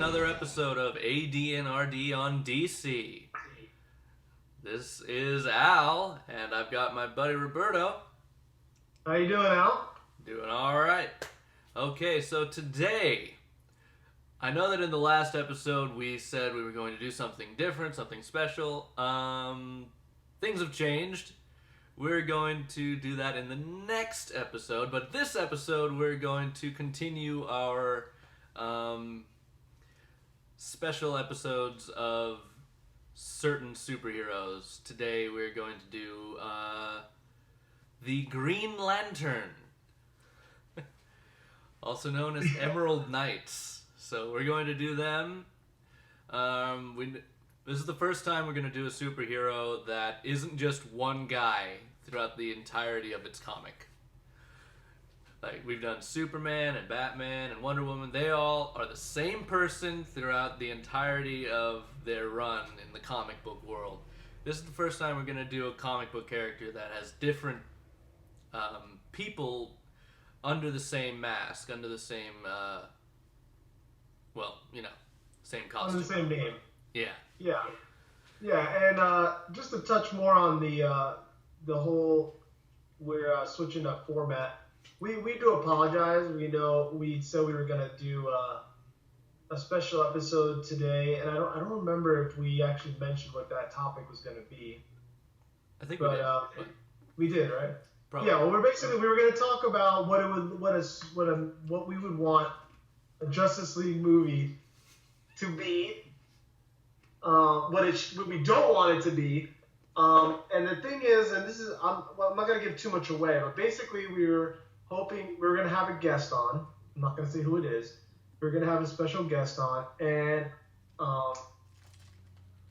another episode of ADNRD on DC. This is Al, and I've got my buddy Roberto. How you doing, Al? Doing all right. Okay, so today, I know that in the last episode we said we were going to do something different, something special. Things have changed. We're going to do that in the next episode, but this episode we're going to continue our special episodes of certain superheroes. Today we're going to do the Green Lantern, also known as Emerald Knights. So we're going to do them. This is the first time we're going to do a superhero that isn't just one guy throughout the entirety of its comic. Like, we've done Superman and Batman and Wonder Woman. They all are the same person throughout the entirety of their run in the comic book world. This is the first time we're going to do a comic book character that has different people under the same mask, under the same, same costume. Under the same name. Yeah. Yeah, and just to touch more on the whole, we're switching up format. We do apologize. We know we said we were gonna do a special episode today, and I don't remember if we actually mentioned what that topic was gonna be. I think we did. We did, right? Probably. Yeah. Well, we were gonna talk about what we would want a Justice League movie to be. What we don't want it to be. And the thing is, and this is, I'm not going to give too much away, but basically we were hoping we were going to have a guest on. I'm not going to say who it is. We're going to have a special guest on. And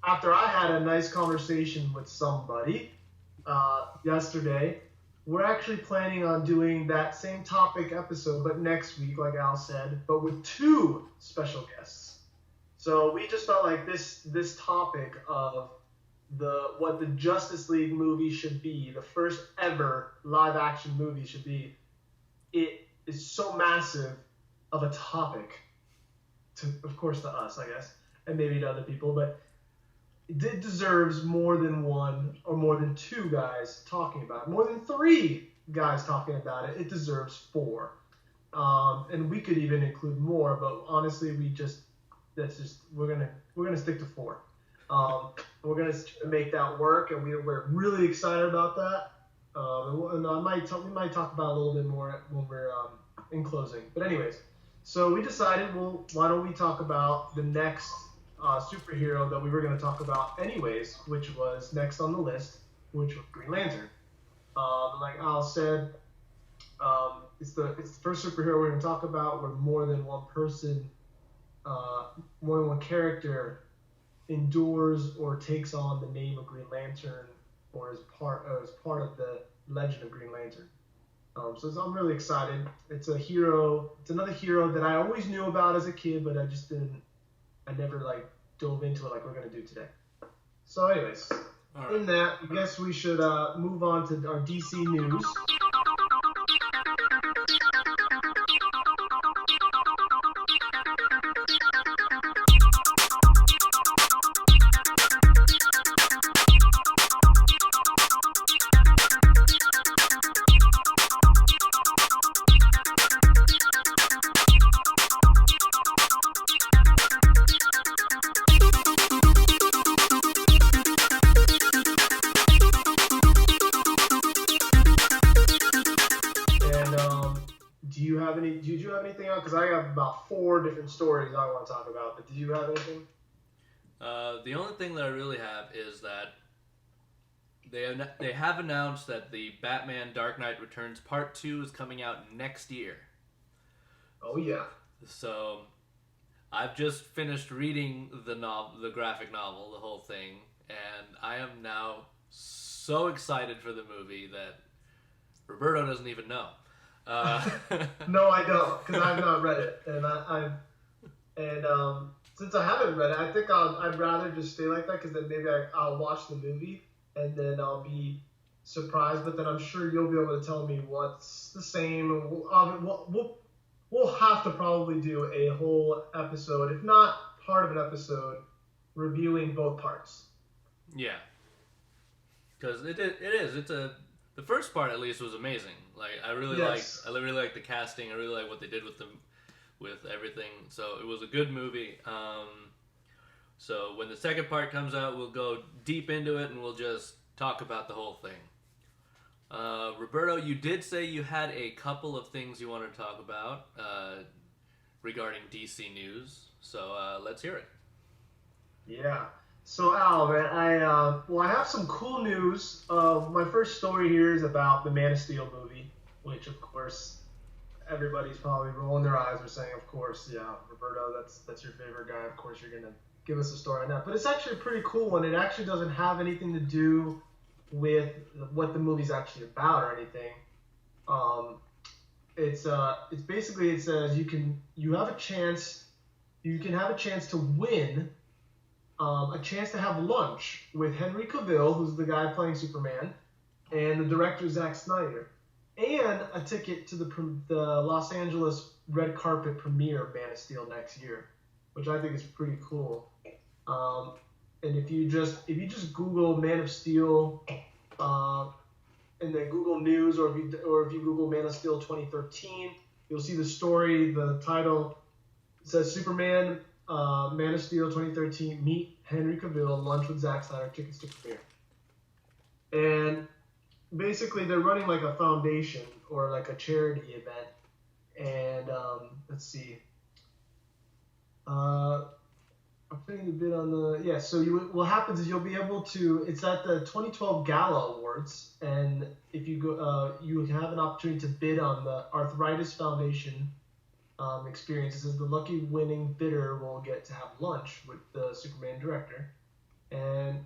after I had a nice conversation with somebody yesterday, we're actually planning on doing that same topic episode, but next week, like Al said, but with two special guests. So we just felt like this topic of what the Justice League movie should be, the first ever live action movie should be, it is so massive of a topic, of course to us, I guess, and maybe to other people, but it deserves more than one or more than two guys talking about it, more than three guys talking about it. It deserves four, and we could even include more, but honestly, we're gonna stick to four. We're gonna make that work, and we're really excited about that. And we might talk about it a little bit more when we're in closing. But anyways, so we decided, well, why don't we talk about the next superhero that we were gonna talk about anyways, which was next on the list, which was Green Lantern. Like Al said, it's the first superhero we're gonna talk about where more than one person. More than one character endures or takes on the name of Green Lantern or is part of the legend of Green Lantern. So I'm really excited. It's another hero that I always knew about as a kid, but I never dove into it like we're going to do today. So anyways, All right. In that, I guess we should move on to our DC news. Did you have anything else? Because I have about 4 different stories I want to talk about. But did you have anything? The only thing that I really have is that they have announced that the Batman Dark Knight Returns Part 2 is coming out next year. Oh yeah. So I've just finished reading the graphic novel, the whole thing, and I am now so excited for the movie that Roberto doesn't even know. No, I don't, because I've not read it, and since I haven't read it, I think I'd rather just stay like that, because then maybe I'll watch the movie and then I'll be surprised. But then I'm sure you'll be able to tell me what's the same. we'll have to probably do a whole episode, if not part of an episode, reviewing both parts. Yeah, because it is. The first part at least was amazing. Like Yes. I really liked the casting. I really like what they did with them, with everything. So it was a good movie. So when the second part comes out, we'll go deep into it and we'll just talk about the whole thing. Roberto, you did say you had a couple of things you wanted to talk about regarding DC news. So let's hear it. Yeah. So Al, man, I have some cool news. My first story here is about the Man of Steel movie, which of course everybody's probably rolling their eyes or saying, of course, yeah, Roberto, that's your favorite guy. Of course, you're gonna give us a story on that. But it's actually a pretty cool one. It actually doesn't have anything to do with what the movie's actually about or anything. Um, it's basically it says you have a chance you can have a chance to win a chance to have lunch with Henry Cavill, who's the guy playing Superman, and the director Zack Snyder, and a ticket to the Los Angeles red carpet premiere of Man of Steel next year, which I think is pretty cool. Um, and if you just Google Man of Steel, uh, and then Google News, or if you Google Man of Steel 2013, you'll see the story. The title says Superman, Man of Steel 2013, meet Henry Cavill, lunch with Zack Snyder, tickets to premiere. And basically, they're running like a foundation or like a charity event. And let's see. I'm putting the bid on the So what happens is you'll be able to. It's at the 2012 Gala Awards, and if you go, you have an opportunity to bid on the Arthritis Foundation experience. It says the lucky winning bidder will get to have lunch with the Superman director, and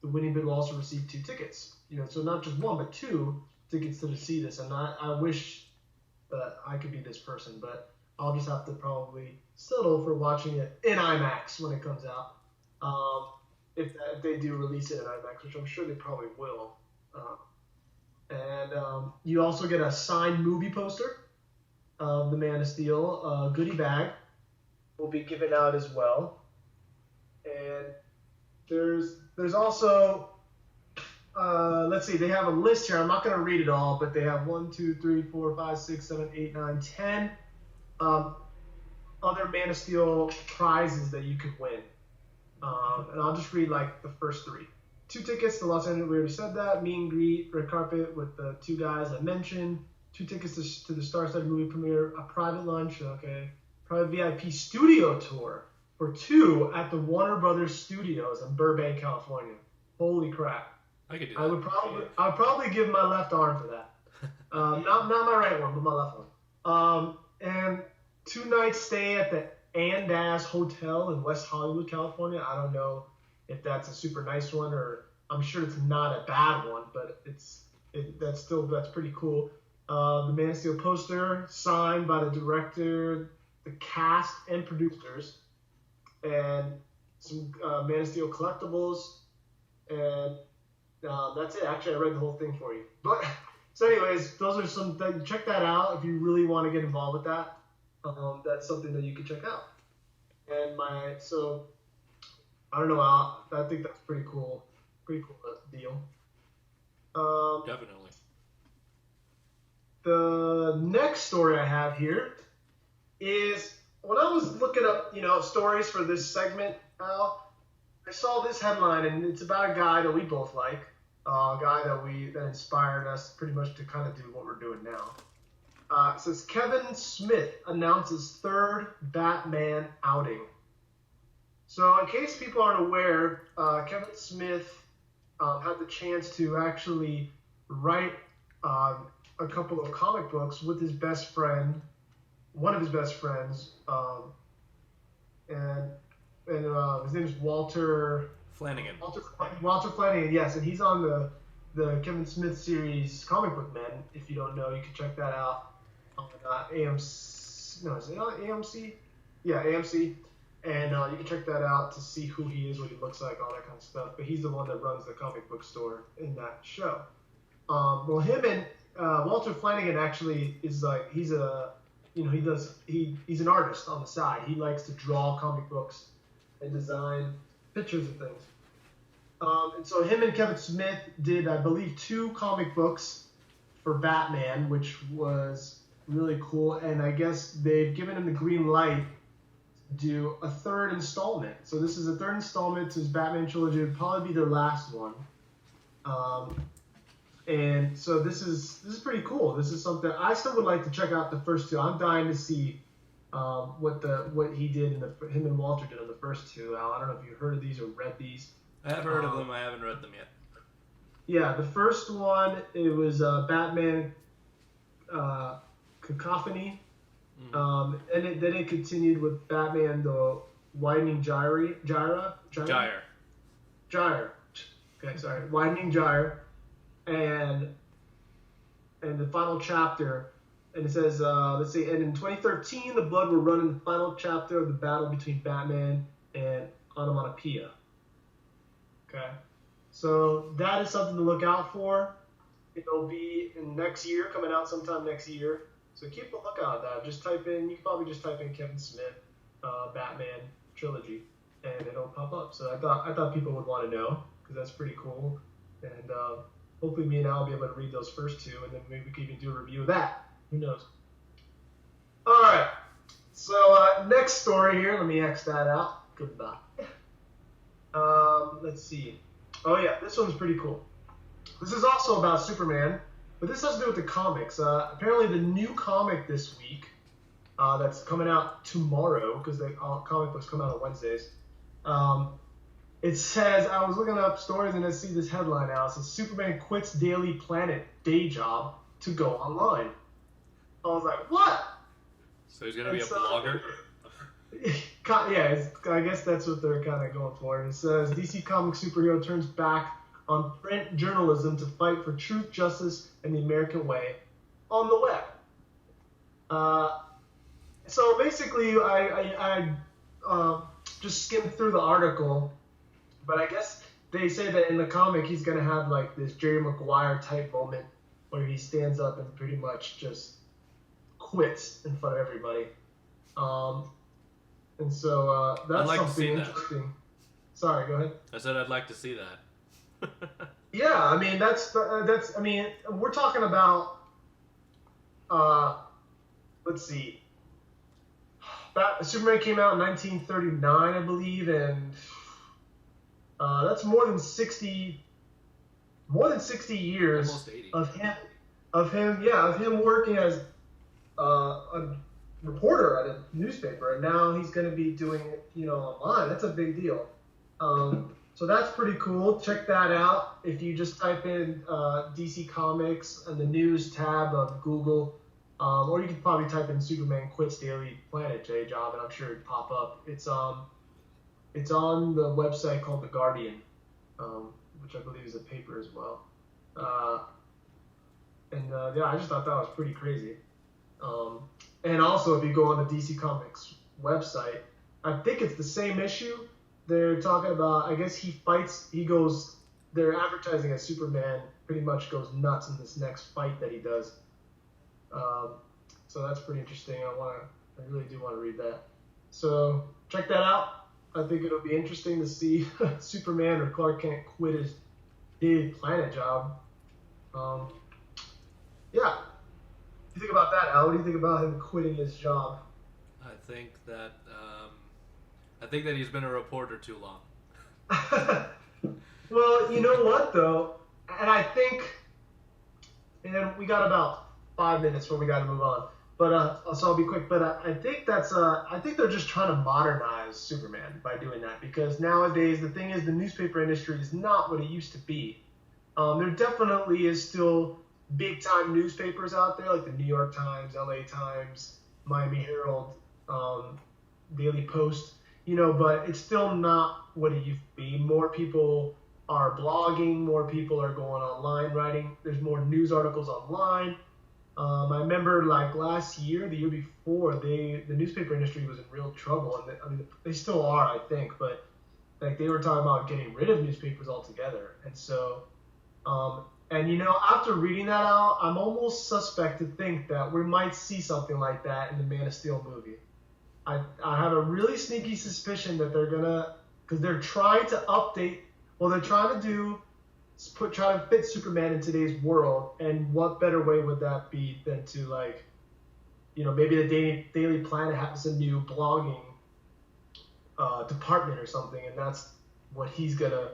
the winning bid will also receive 2 tickets. So not just 1 but 2 tickets to see this. And I wish that I could be this person, but I'll just have to probably settle for watching it in IMAX when it comes out. If they do release it in IMAX, which I'm sure they probably will. And you also get a signed movie poster of the Man of Steel. Goodie bag will be given out as well. And there's also let's see, they have a list here. I'm not going to read it all, but they have 1, 2, 3, 4, 5, 6, 7, 8, 9, 10 other Man of Steel prizes that you could win. And I'll just read like the first 3. 2 tickets to Los Angeles, we already said that. Meet and greet, red carpet with the 2 guys I mentioned. 2 tickets to the Star-Studded movie premiere, a private lunch, private VIP studio tour for 2 at the Warner Brothers Studios in Burbank, California. Holy crap! I could do that. I would probably give my left arm for that. Not my right one, but my left one. And 2 nights stay at the Andaz Hotel in West Hollywood, California. I don't know if that's a super nice one, or I'm sure it's not a bad one, but that's pretty cool. The Man of Steel poster signed by the director, the cast, and producers, and some Man of Steel collectibles, and that's it. Actually, I read the whole thing for you. But so, anyways, those are some. Check that out if you really want to get involved with that. That's something that you can check out. And I don't know, Al. I think that's pretty cool deal. Definitely. The next story I have here is when I was looking up, stories for this segment, Al, I saw this headline, and it's about a guy that we both like, a guy that inspired us pretty much to kind of do what we're doing now. It says Kevin Smith announces 3rd Batman outing. So, in case people aren't aware, Kevin Smith had the chance to actually write a couple of comic books with his best friend, one of his best friends, and his name is Walter Flanagan. Walter Flanagan, yes, and he's on the Kevin Smith series Comic Book Men. If you don't know, you can check that out on AMC. No, is it on AMC? Yeah, AMC. And you can check that out to see who he is, what he looks like, all that kind of stuff. But he's the one that runs the comic book store in that show. Well, him and Walter Flanagan actually is like, he's a he's an artist on the side. He likes to draw comic books and design pictures and things. And so him and Kevin Smith did, I believe, 2 comic books for Batman, which was really cool. And I guess they've given him the green light to do a 3rd installment. So this is a 3rd installment to his Batman trilogy. It'll probably be their last one. And so this is pretty cool. This is something I still would like to check out the first 2. I'm dying to see what he did him and Walter did in the first 2. Al, I don't know if you heard of these or read these. I have heard of them. I haven't read them yet. Yeah, the first one, it was Batman Cacophony. And then it continued with Batman the Widening Gyre. Okay, sorry. Widening Gyre. And the final chapter, and it says, let's see, and in 2013, the blood will run in the final chapter of the battle between Batman and Onomatopoeia. Okay, so that is something to look out for. It'll be in next year, coming out sometime next year. So keep a lookout at that. You can probably just type in Kevin Smith, Batman trilogy, and it'll pop up. So I thought people would want to know, because that's pretty cool. And hopefully me and Al will be able to read those first 2, and then maybe we can even do a review of that. Who knows? All right. So next story here. Let me X that out. Goodbye. Let's see. Oh, yeah. This one's pretty cool. This is also about Superman, but this has to do with the comics. Apparently the new comic this week that's coming out tomorrow, because the comic books come out on Wednesdays, it says, I was looking up stories and I see this headline now. It says, Superman quits Daily Planet day job to go online. I was like, what? So he's going to be a blogger? Yeah, I guess that's what they're kind of going for. And it says, DC comic superhero turns back on print journalism to fight for truth, justice, and the American way on the web. So basically, I just skimmed through the article. But I guess they say that in the comic he's going to have like this Jerry Maguire type moment where he stands up and pretty much just quits in front of everybody. And so that's like something interesting. That. Sorry, go ahead. I said I'd like to see that. Yeah, I mean we're talking about let's see. Superman came out in 1939, I believe, and that's more than 60 years almost 80. of him working as a reporter at a newspaper, and now he's going to be doing it, online. That's a big deal. So that's pretty cool. Check that out. If you just type in DC Comics and the news tab of Google, or you could probably type in Superman quits Daily Planet day job, and I'm sure it'd pop up. It's on the website called The Guardian, which I believe is a paper as well. I just thought that was pretty crazy. And also, if you go on the DC Comics website, I think it's the same issue. They're talking about, I guess they're advertising as Superman pretty much goes nuts in this next fight that he does. So that's pretty interesting. I really do want to read that. So check that out. I think it'll be interesting to see Superman or Clark Kent quit his Daily Planet job. Yeah. What do you think about that, Al? What do you think about him quitting his job? I think that he's been a reporter too long. Well, you know what though, and I think, and we got about 5 minutes before we got to move on. But so I'll be quick. But I think I think they're just trying to modernize Superman by doing that, because nowadays the thing is the newspaper industry is not what it used to be. There definitely is still big time newspapers out there like the New York Times, LA Times, Miami Herald, Daily Post. But it's still not what it used to be. More people are blogging. More people are going online writing. There's more news articles online. I remember last year, the year before, the newspaper industry was in real trouble, and they still are, I think, but they were talking about getting rid of newspapers altogether. And so And after reading that out, I'm almost suspect to think that we might see something like that in the Man of Steel movie. I have a really sneaky suspicion that they're gonna, because they're trying to update. Well, they're trying to try to fit Superman in today's world, and what better way would that be than to maybe the Daily Planet has a new blogging department or something, and that's what he's gonna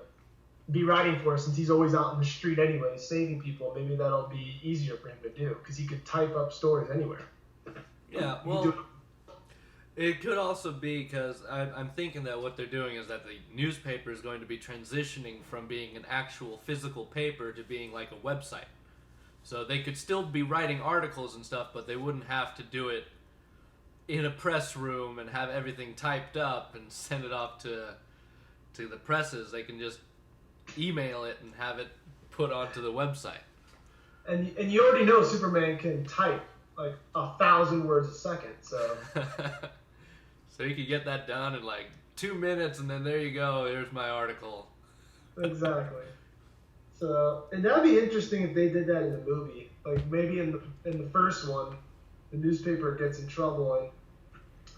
be writing for, since he's always out in the street anyway, saving people. Maybe that'll be easier for him to do because he could type up stories anywhere. Yeah, well, it could also be because I'm thinking that what they're doing is that the newspaper is going to be transitioning from being an actual physical paper to being like a website. So they could still be writing articles and stuff, but they wouldn't have to do it in a press room and have everything typed up and send it off to the presses. They can just email it and have it put onto the website. And you already know Superman can type like 1,000 words a second, so. So you could get that done in like 2 minutes, and then there you go. Here's my article. Exactly. So, and that'd be interesting if they did that in the movie. Like maybe in the first one, the newspaper gets in trouble and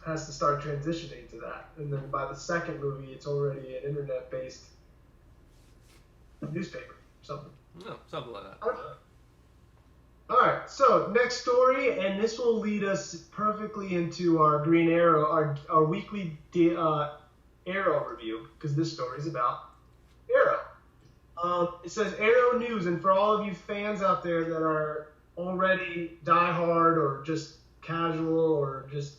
has to start transitioning to that, and then by the second movie, it's already an internet-based newspaper or something. No, something like that. I don't know. All right, so next story, and this will lead us perfectly into our Green Arrow, our weekly Arrow review, because this story is about Arrow. It says Arrow News, and for all of you fans out there that are already diehard or just casual or just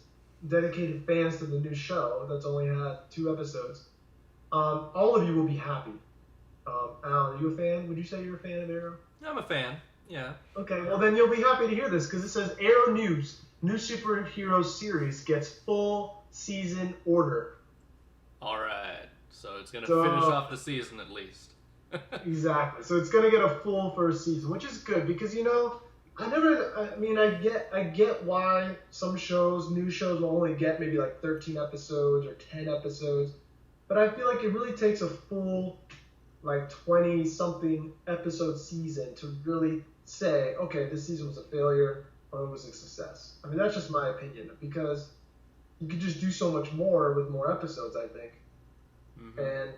dedicated fans to the new show that's only had 2 episodes, all of you will be happy. Al, are you a fan? Would you say you're a fan of Arrow? I'm a fan. Yeah. Okay, well then you'll be happy to hear this, because it says Arrow News, new superhero series gets full season order. All right. So it's going to finish off the season at least. Exactly. So it's going to get a full first season, which is good, because I get why some new shows will only get maybe like 13 episodes or 10 episodes, but I feel like it really takes a full like 20 something episode season to really say, okay, this season was a failure or it was a success. I mean, that's just my opinion, because you could just do so much more with more episodes, I think. Mm-hmm. And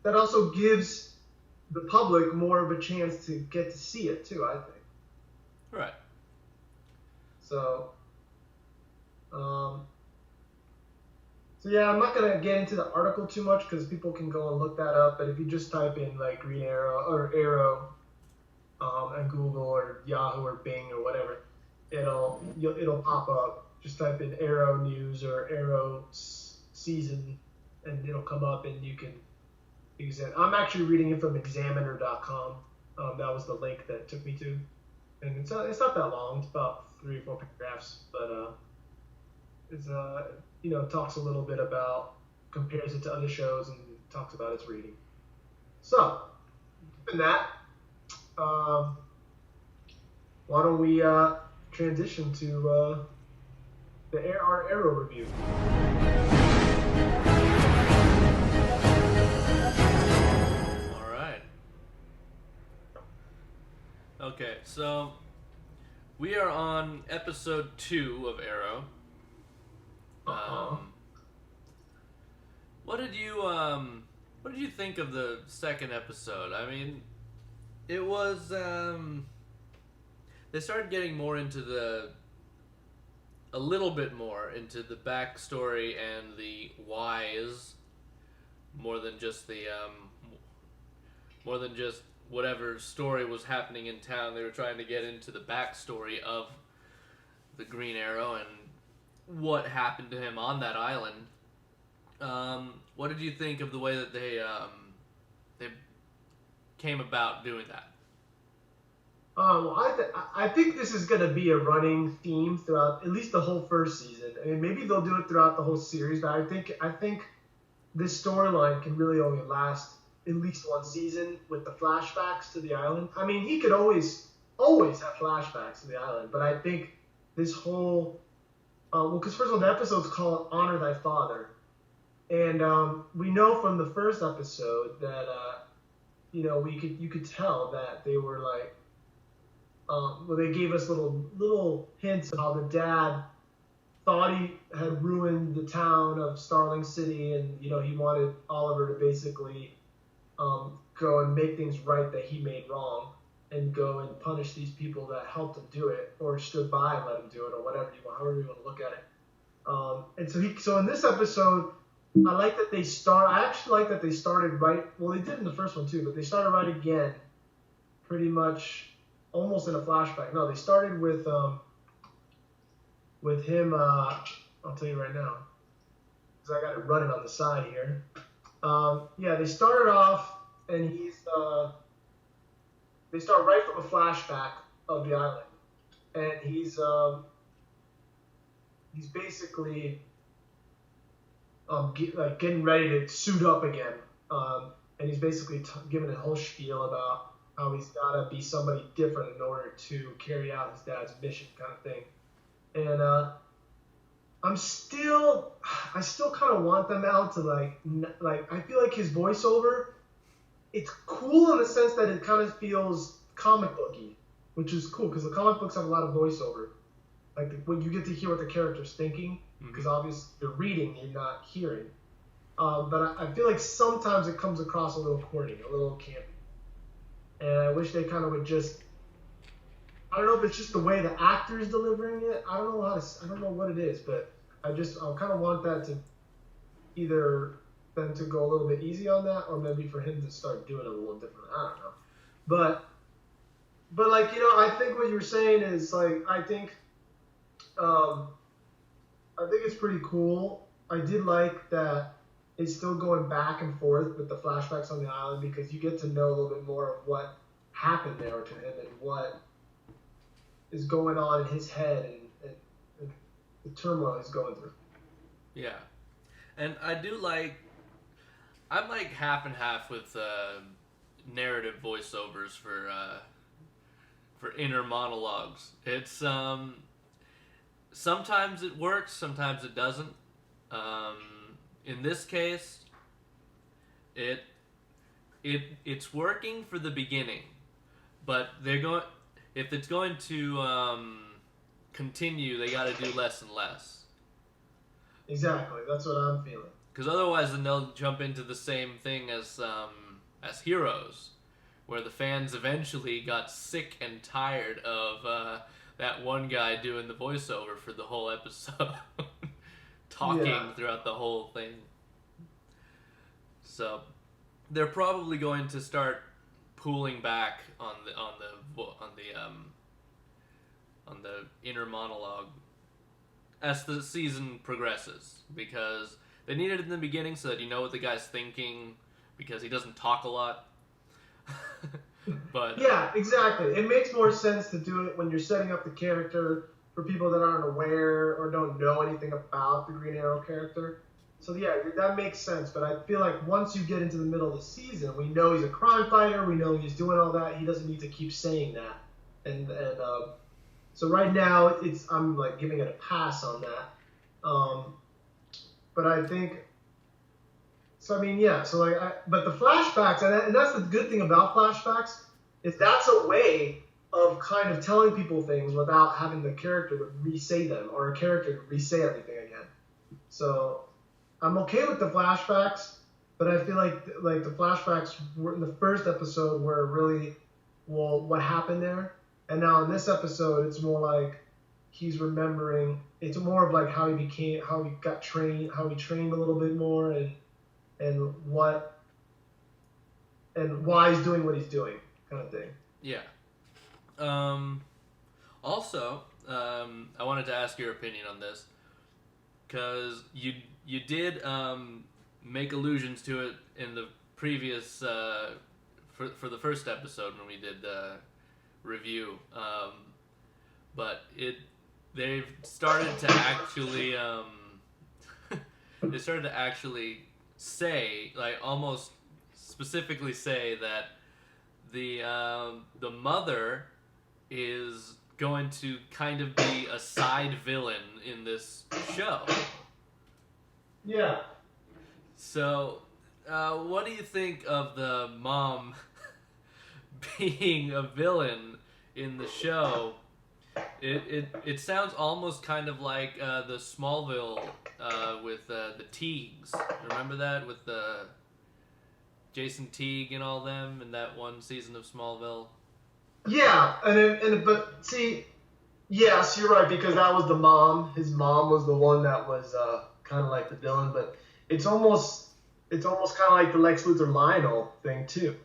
that also gives the public more of a chance to get to see it too, I think. Right. So yeah, I'm not going to get into the article too much because people can go and look that up, but if you just type in like Green Arrow or Arrow on Google or Yahoo or Bing or whatever, it'll pop up. Just type in Arrow News or Arrow Season, and it'll come up, and you can use it. I'm actually reading it from Examiner.com. That was the link that took me to, and it's not that long. It's about 3 or 4 paragraphs, but it's talks a little bit about, compares it to other shows, and talks about its reading. So, given that, why don't we transition to our Arrow review. All right. Okay, so we are on episode 2 of Arrow. What did you think of the second episode? I mean, it was they started getting more into a little bit more into the backstory and the whys, more than just whatever story was happening in town. They were trying to get into the backstory of the Green Arrow and what happened to him on that island. What did you think of the way that they came about doing that? I think this is going to be a running theme throughout at least the whole first season. I mean, maybe they'll do it throughout the whole series, but I think this storyline can really only last at least one season with the flashbacks to the island. I mean, he could always have flashbacks to the island, but I think this whole because first of all, the episode's called "Honor Thy Father," and we know from the first episode that you could tell that they were like Well, they gave us little hints of how the dad thought he had ruined the town of Starling City, and he wanted Oliver to basically go and make things right that he made wrong, and go and punish these people that helped him do it, or stood by and let him do it, or whatever however you want to look at it. And so in this episode, I actually like that they started right. Well, they did in the first one too, but they started right again, pretty much almost in a flashback. No, they started with him. I'll tell you right now, because I got it running on the side here. They started off, and they start right from a flashback of the island, and he's basically getting ready to suit up again, and he's basically giving a whole spiel about how he's got to be somebody different in order to carry out his dad's mission, kind of thing. And I still kind of want them out to like I feel like his voiceover, it's cool in the sense that it kind of feels comic booky, which is cool because the comic books have a lot of voiceover. Like when you get to hear what the character's thinking, because obviously you're reading, you're not hearing. But I feel like sometimes it comes across a little corny, a little campy. And I wish they kind of would just, I don't know if it's just the way the actor's delivering it. I don't know what it is, but I kind of want that to either them to go a little bit easy on that, or maybe for him to start doing it a little different. I don't know. But like, I think what you were saying is like, I think it's pretty cool. I did like that it's still going back and forth with the flashbacks on the island, because you get to know a little bit more of what happened there to him and what is going on in his head and the turmoil he's going through. Yeah. And I'm like half and half with narrative voiceovers for inner monologues. It's sometimes it works, sometimes it doesn't. In this case, it's working for the beginning, but if it's going to continue, they got to do less and less. Exactly, that's what I'm feeling. Because otherwise, then they'll jump into the same thing as Heroes, where the fans eventually got sick and tired of that one guy doing the voiceover for the whole episode, talking throughout the whole thing. So they're probably going to start pulling back on the inner monologue as the season progresses, because they need it in the beginning so that you know what the guy's thinking, because he doesn't talk a lot. But yeah, exactly. It makes more sense to do it when you're setting up the character for people that aren't aware or don't know anything about the Green Arrow character. So yeah, that makes sense. But I feel like once you get into the middle of the season, we know he's a crime fighter. We know he's doing all that. He doesn't need to keep saying that. And so right now, I'm like giving it a pass on that. But I think. So I mean, yeah. So like, but the flashbacks, and that's the good thing about flashbacks, is that's a way of kind of telling people things without having the character to re-say them, or a character to re-say everything again. So I'm okay with the flashbacks, but I feel like the flashbacks were in the first episode were really, well, what happened there, and now in this episode it's more like he's remembering. It's more of like how he got trained, how he trained a little bit more, and why he's doing what he's doing, kind of thing. Yeah. Also, I wanted to ask your opinion on this, because you did make allusions to it in the previous for the first episode when we did the review, but they've started to actually say, like, almost specifically say that the mother is going to kind of be a side villain in this show. Yeah. So, what do you think of the mom being a villain in the show, it sounds almost kind of like the Smallville with the Teagues. Remember that with the Jason Teague and all them in that one season of Smallville? Yeah, but see, yes, you're right, because that was the mom. His mom was the one that was kind of like the villain, but it's almost kind of like the Lex Luthor Lionel thing too.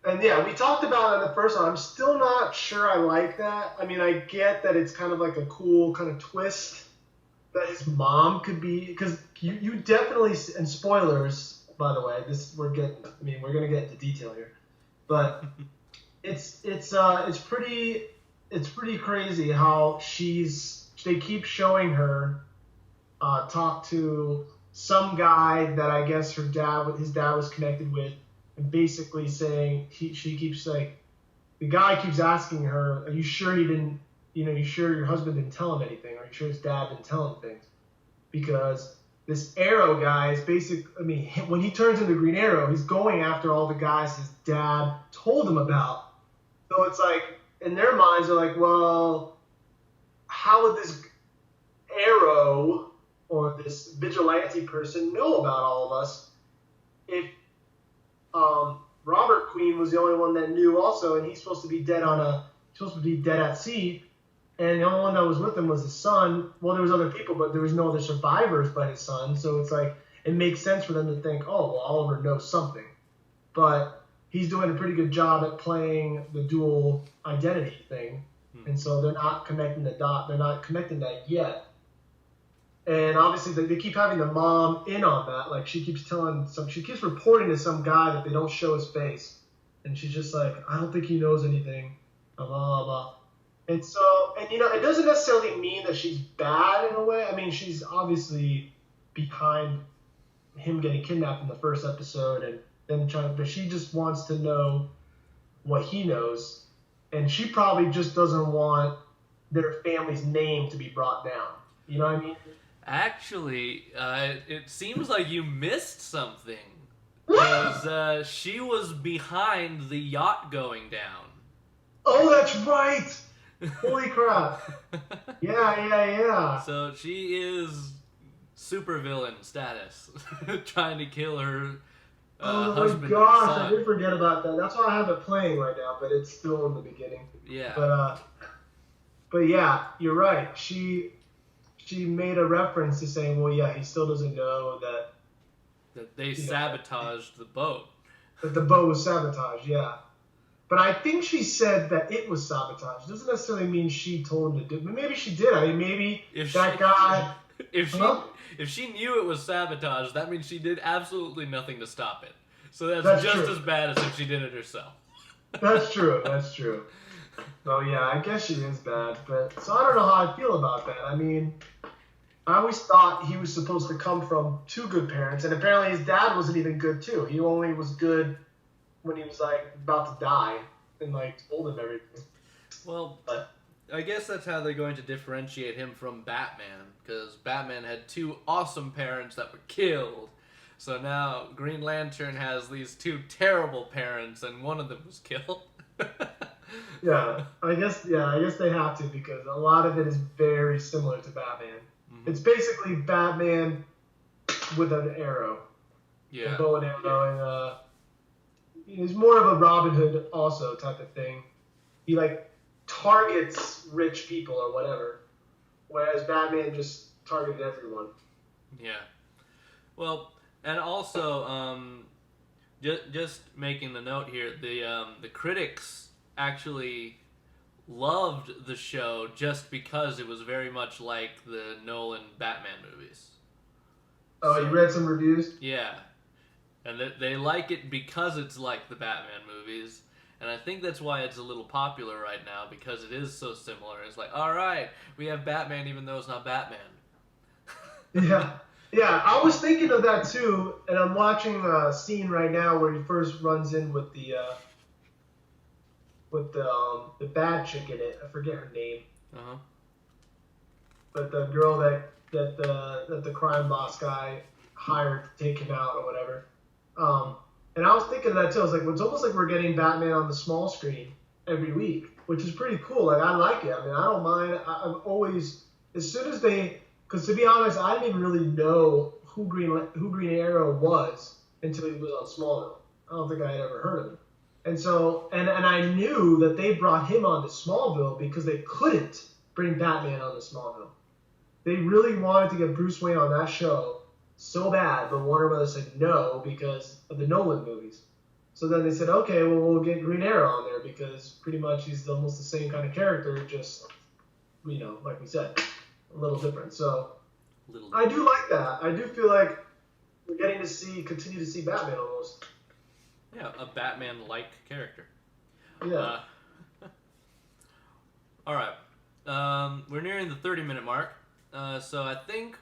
And yeah, we talked about it in the first one. I'm still not sure I like that. I mean, I get that it's kind of like a cool kind of twist that his mom could be, because you definitely, and spoilers, by the way, we're gonna get into detail here, but it's pretty crazy how they keep showing her talk to some guy that I guess his dad was connected with, and basically saying she keeps like, the guy keeps asking her, are you sure you sure your husband didn't tell him anything? Are you sure his dad didn't tell him things? Because this Arrow guy is when he turns into Green Arrow, he's going after all the guys his dad told him about. So it's like, in their minds, they're like, well, how would this Arrow or this vigilante person know about all of us if Robert Queen was the only one that knew also, and he's supposed to be dead at sea, and the only one that was with him was his son. Well, there was other people, but there was no other survivors but his son. So it's like, it makes sense for them to think, oh, well, Oliver knows something. But he's doing a pretty good job at playing the dual identity thing, and so they're not connecting the dot. They're not connecting that yet. And obviously, they keep having the mom in on that. Like, she keeps reporting to some guy that they don't show his face. And she's just like, I don't think he knows anything. Blah, blah, blah. And so, and it doesn't necessarily mean that she's bad in a way. I mean, she's obviously behind him getting kidnapped in the first episode, and then but she just wants to know what he knows. And she probably just doesn't want their family's name to be brought down. You know what I mean? Actually, it seems like you missed something. Because she was behind the yacht going down. Oh, that's right! Holy crap. Yeah. So she is supervillain status. Trying to kill her husband. Oh my gosh, I did forget about that. That's why I have it playing right now, but it's still in the beginning. Yeah. But yeah, you're right. She made a reference to saying, well, yeah, he still doesn't know that they sabotaged the boat. That the boat was sabotaged, yeah. But I think she said that it was sabotaged. Doesn't necessarily mean she told him to do it. But maybe she did. I mean, maybe guy... If she knew it was sabotage, that means she did absolutely nothing to stop it. So that's just true. As bad as if she did it herself. That's true. Oh yeah, I guess she is bad. But so I don't know how I feel about that. I mean, I always thought he was supposed to come from two good parents, and apparently his dad wasn't even good too. He only was good when he was like about to die and like told him everything. Well, I guess that's how they're going to differentiate him from Batman, because Batman had two awesome parents that were killed. So now Green Lantern has these two terrible parents, and one of them was killed. Yeah, I guess they have to, because a lot of it is very similar to Batman. Mm-hmm. It's basically Batman with an arrow. Yeah. A bow and arrow, and he's more of a Robin Hood also type of thing. He like targets rich people or whatever, whereas Batman just targeted everyone. Yeah. Well, and also, just making the note here, the critics actually loved the show just because it was very much like the Nolan Batman movies. Oh, you read some reviews? Yeah. And they like it because it's like the Batman movies. And I think that's why it's a little popular right now, because it is so similar. It's like, all right, we have Batman even though it's not Batman. Yeah, I was thinking of that too, and I'm watching a scene right now where he first runs in with the bad chick in it. I forget her name. Uh-huh. But the girl that the crime boss guy hired to take him out or whatever. And I was thinking of that too. I was like, well, it's almost like we're getting Batman on the small screen every week, which is pretty cool. Like, I like it. I mean, I don't mind. I'm always, as soon as they, because to be honest, I didn't even really know who Green Arrow was until he was on Smallville. I don't think I had ever heard of him. And so, and I knew that they brought him onto Smallville because they couldn't bring Batman onto Smallville. They really wanted to get Bruce Wayne on that show so bad, but Warner Brothers said no because of the Nolan movies. So then they said, okay, well, we'll get Green Arrow on there because pretty much he's almost the same kind of character, just, like we said, a little different. So I do like that. I do feel like we're getting to continue to see Batman almost. Yeah, a Batman-like character. Yeah. All right. We're nearing the 30-minute mark. So I think,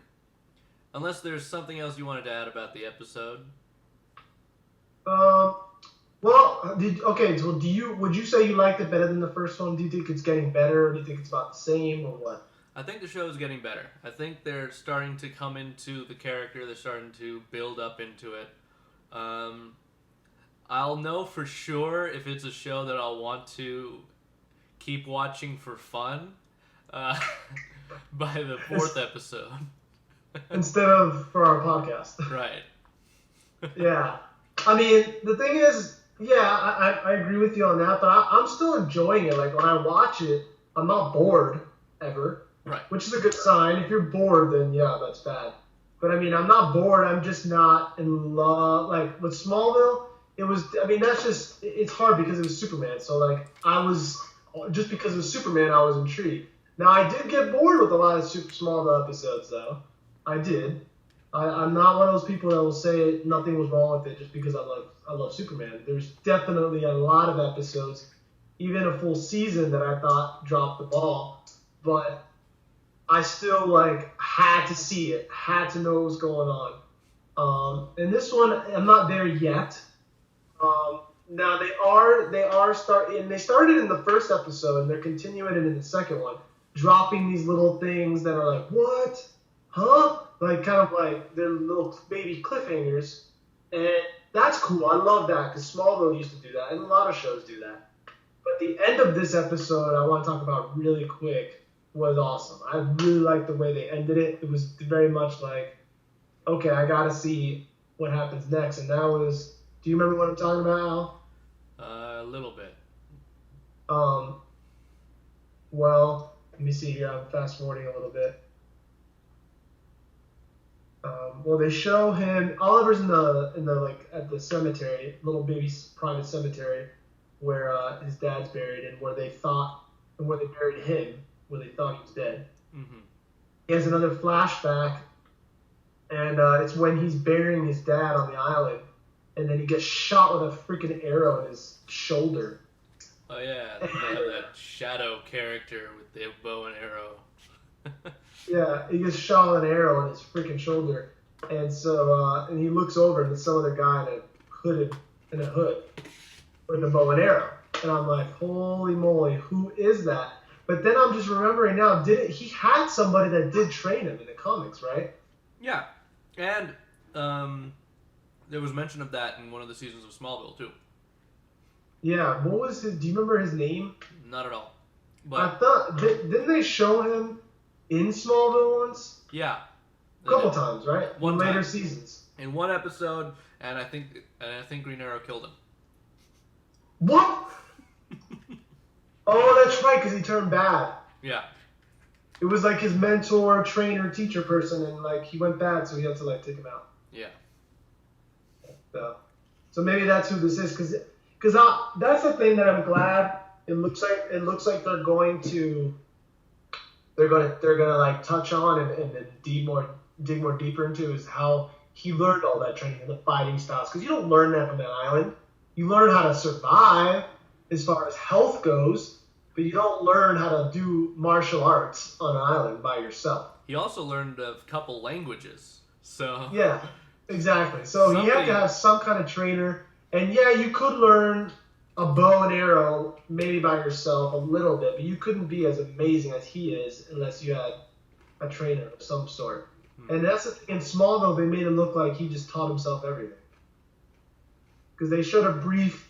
unless there's something else you wanted to add about the episode. Would you say you liked it better than the first one? Do you think it's getting better? Or do you think it's about the same, or what? I think the show is getting better. I think they're starting to come into the character. They're starting to build up into it. I'll know for sure if it's a show that I'll want to keep watching for fun by the fourth episode. Instead of for our podcast. Right. Yeah. I mean, the thing is, I agree with you on that, but I'm still enjoying it. Like, when I watch it, I'm not bored, ever. Right. Which is a good sign. If you're bored, then yeah, that's bad. But I mean, I'm not bored. I'm just not in love. Like, with Smallville, it's hard because it was Superman. So, like, just because it was Superman, I was intrigued. Now, I did get bored with a lot of Smallville episodes, though. I did. I'm not one of those people that will say nothing was wrong with it just because I love Superman. There's definitely a lot of episodes, even a full season, that I thought dropped the ball. But I still, had to see it, had to know what was going on. And this one, I'm not there yet. Now they started in the first episode, and they're continuing it in the second one, dropping these little things that are like, what? Huh? Like, kind of like they're little baby cliffhangers. And that's cool. I love that because Smallville used to do that, and a lot of shows do that. But the end of this episode, I want to talk about really quick, was awesome. I really liked the way they ended it. It was very much like, okay, I got to see what happens next. And that was, do you remember what I'm talking about, Al? A little bit. Well, let me see here. I'm fast forwarding a little bit. They show him. Oliver's in the at the cemetery, little baby private cemetery, where his dad's buried, and where they buried him, where they thought he was dead. Mm-hmm. He has another flashback, and it's when he's burying his dad on the island, and then he gets shot with a freaking arrow in his shoulder. Oh yeah, they have that shadow character with the bow and arrow. Yeah, he gets shot with an arrow in his freaking shoulder, and so and he looks over and there's some other guy in a hood with a bow and arrow, and I'm like, holy moly, who is that? But then I'm just remembering now, he had somebody that did train him in the comics, right? Yeah, and there was mention of that in one of the seasons of Smallville too. Yeah, what was his? Do you remember his name? Not at all. But I thought didn't they show him in Smallville once? Yeah, a couple times, right? One later time. Seasons. In one episode, and I think Green Arrow killed him. What? Oh, that's right, because he turned bad. Yeah. It was like his mentor, trainer, teacher person, and he went bad, so he had to take him out. Yeah. So maybe that's who this is, because that's the thing that I'm glad. It looks like they're gonna touch on and dig more deeper into is how he learned all that training and the fighting styles, because you don't learn that from that island. You learn how to survive as far as health goes, but you don't learn how to do martial arts on an island by yourself. He also learned a couple languages, so yeah, exactly. So you have to have some kind of trainer, and yeah, you could learn a bow and arrow maybe by yourself a little bit, but you couldn't be as amazing as he is unless you had a trainer of some sort. And that's the thing. In Smallville, they made it look like he just taught himself everything. because they showed a brief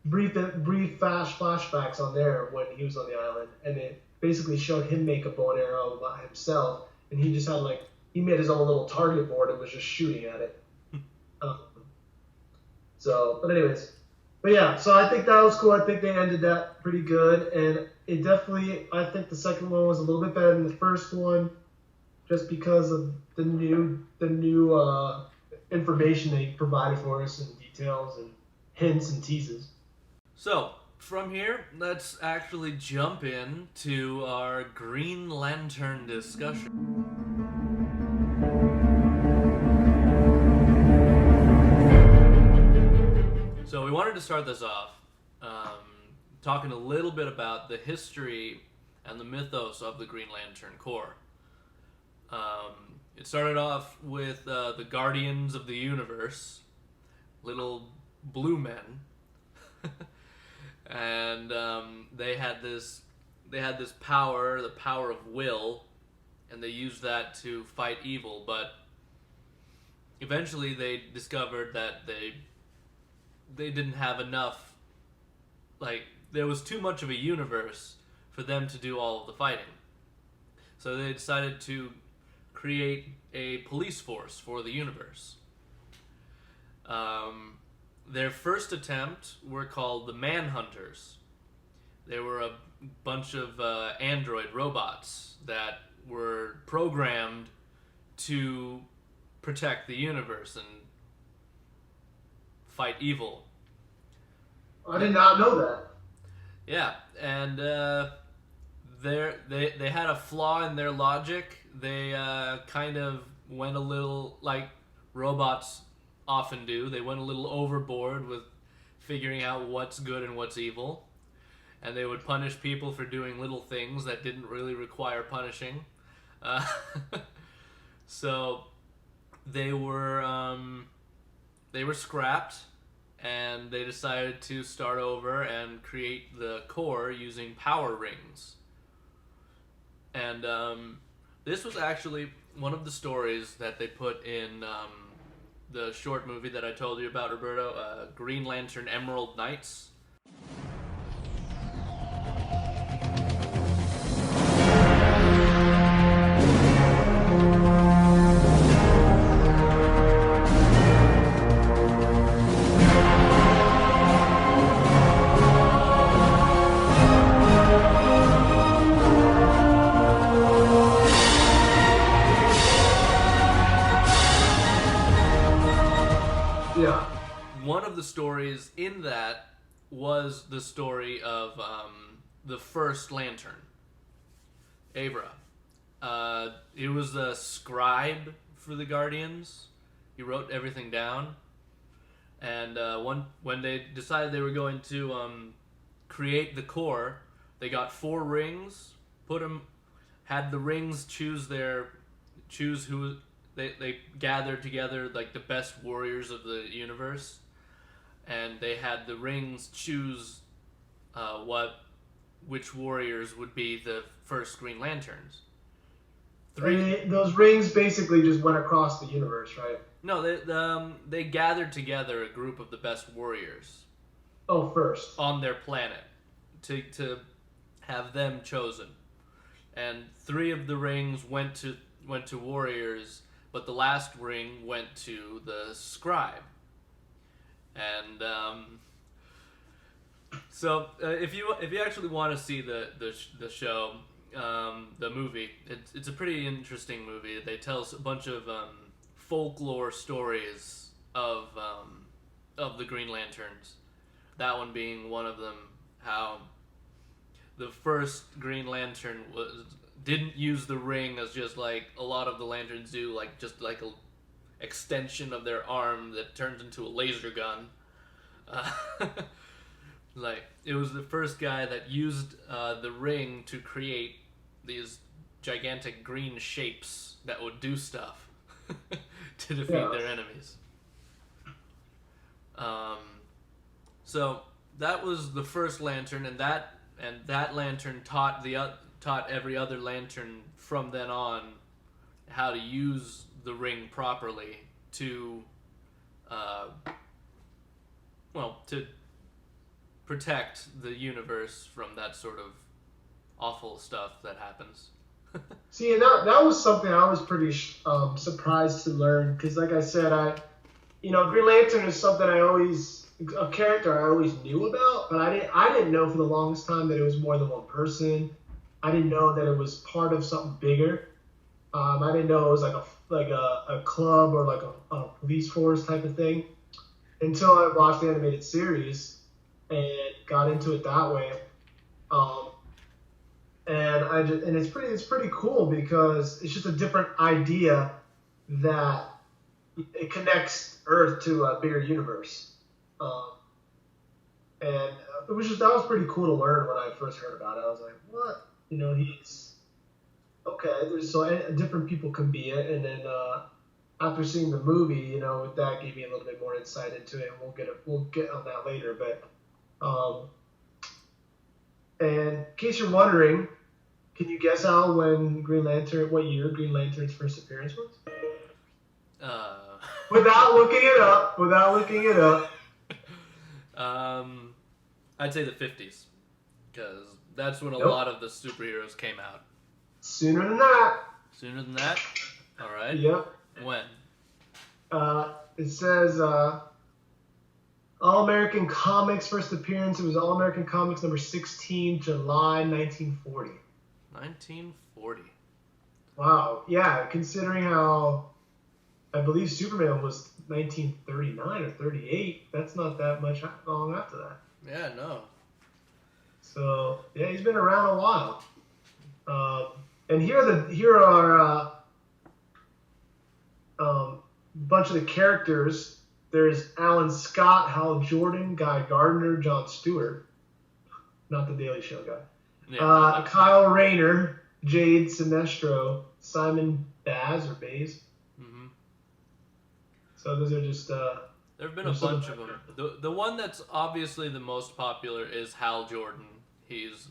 flash flashbacks on there when he was on the island, and it basically showed him make a bow and arrow by himself, and he just had he made his own little target board and was just shooting at it. But anyways, so I think that was cool. I think they ended that pretty good, and it definitely, I think the second one was a little bit better than the first one, just because of the new information they provided for us and details and hints and teases. So, from here, let's actually jump in to our Green Lantern discussion. So we wanted to start this off talking a little bit about the history and the mythos of the Green Lantern Corps. It started off with the Guardians of the Universe, little blue men. And they had this power, the power of will, and they used that to fight evil. But eventually, they discovered that they didn't have enough. There was too much of a universe for them to do all of the fighting. So they decided to create a police force for the universe. Their first attempt were called the Manhunters. They were a bunch of android robots that were programmed to protect the universe and fight evil. I did not know that. Yeah, and they had a flaw in their logic. They kind of went a little, like robots often do. They went a little overboard with figuring out what's good and what's evil, and they would punish people for doing little things that didn't really require punishing. So they were scrapped, and they decided to start over and create the Corps using power rings. And this was actually one of the stories that they put in the short movie that I told you about, Roberto, Green Lantern Emerald Knights. One of the stories in that was the story of the first Lantern, Avra. He was a scribe for the Guardians. He wrote everything down. And when they decided they were going to create the Corps, they got 4 rings, had the rings choose who they gathered together, like the best warriors of the universe. And they had the rings choose which warriors would be the first Green Lanterns. Those rings basically just went across the universe, right? No, they gathered together a group of the best warriors. Oh, first on their planet to have them chosen, and 3 of the rings went to warriors, but the last ring went to the scribe. And so if you actually want to see the show, the movie, it's a pretty interesting movie. They tell a bunch of folklore stories of the Green Lanterns. That one being one of them, how the first Green Lantern didn't use the ring as just like a lot of the lanterns do, like just like a extension of their arm that turns into a laser gun. Like, it was the first guy that used the ring to create these gigantic green shapes that would do stuff to defeat their enemies. So that was the first lantern, and that lantern taught every other lantern from then on how to use the ring properly to well, to protect the universe from that sort of awful stuff that happens. See, and that was something I was pretty surprised to learn because, like I said, Green Lantern is something a character I always knew about, but I didn't know for the longest time that it was more than one person. I didn't know that it was part of something bigger. I didn't know it was like a club or like a police force type of thing until I watched the animated series and got into it that way. And it's pretty cool because it's just a different idea that it connects Earth to a bigger universe. And that was pretty cool to learn when I first heard about it. I was like, what? He's okay. Different people can be it, and then after seeing the movie, that gave me a little bit more insight into it, and we'll get on that later. But and in case you're wondering, can you guess what year Green Lantern's first appearance was? Without looking it up. I'd say the 50s, because that's when a lot of the superheroes came out. Sooner than that. Sooner than that? All right. Yep. When? It says All American Comics first appearance. It was All American Comics number 16, July 1940. 1940. Wow. Yeah, considering how I believe Superman was 1939 or 38. That's not that much long after that. Yeah, no. So yeah, he's been around a while. And here are a bunch of the characters. There's Alan Scott, Hal Jordan, Guy Gardner, Jon Stewart. Not the Daily Show guy. Yeah, Kyle Rayner, Jade Sinestro, Simon Baz or Bays. Mm-hmm. So those are just. There have been a bunch of them. The one that's obviously the most popular is Hal Jordan. He's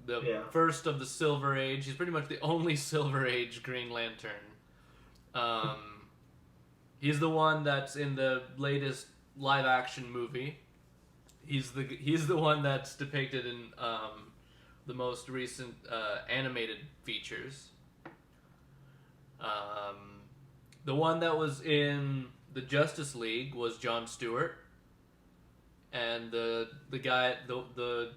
the first of the Silver Age. He's pretty much the only Silver Age Green Lantern. He's the one that's in the latest live-action movie. He's the one that's depicted in the most recent animated features. The one that was in the Justice League was Jon Stewart, and the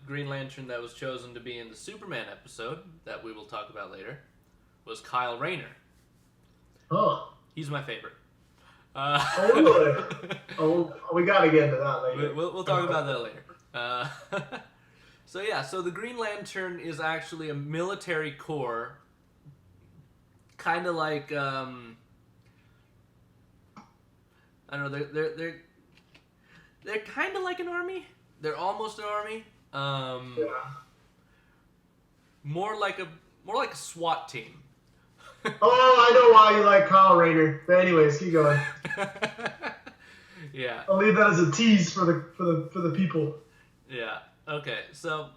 Green Lantern that was chosen to be in the Superman episode that we will talk about later was Kyle Rayner. Oh, he's my favorite. We gotta get into that later. We'll talk about that later. So the Green Lantern is actually a military corps, kind of like I don't know. They're kind of like an army. They're almost an army. More like a SWAT team. Oh, I know why you like Kyle Rayner. But anyways, keep going. Yeah. I'll leave that as a tease for the people. Yeah. Okay. So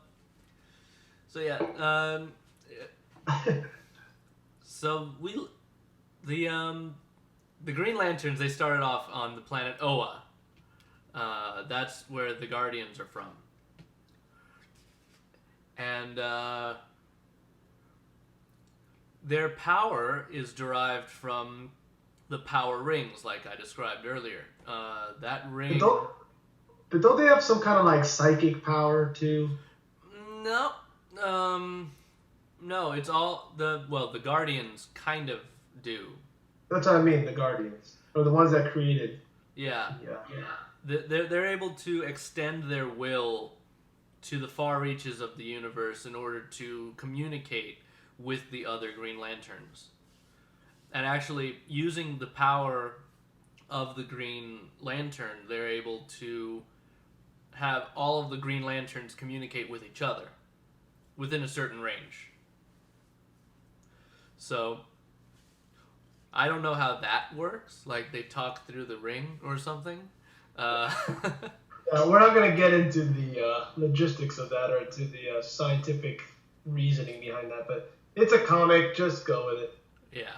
yeah. The Green Lanterns, they started off on the planet Oa. That's where the Guardians are from. And their power is derived from the power rings, like I described earlier. That ring... But don't they have some kind of like psychic power too? No. No, it's all... the Guardians kind of do. That's what I mean, the Guardians. Or the ones that created. Yeah. They're able to extend their will to the far reaches of the universe in order to communicate with the other Green Lanterns. And actually, using the power of the Green Lantern, they're able to have all of the Green Lanterns communicate with each other within a certain range. So... I don't know how that works. Like, they talk through the ring or something. We're not going to get into the logistics of that or into the scientific reasoning behind that, but it's a comic. Just go with it. Yeah.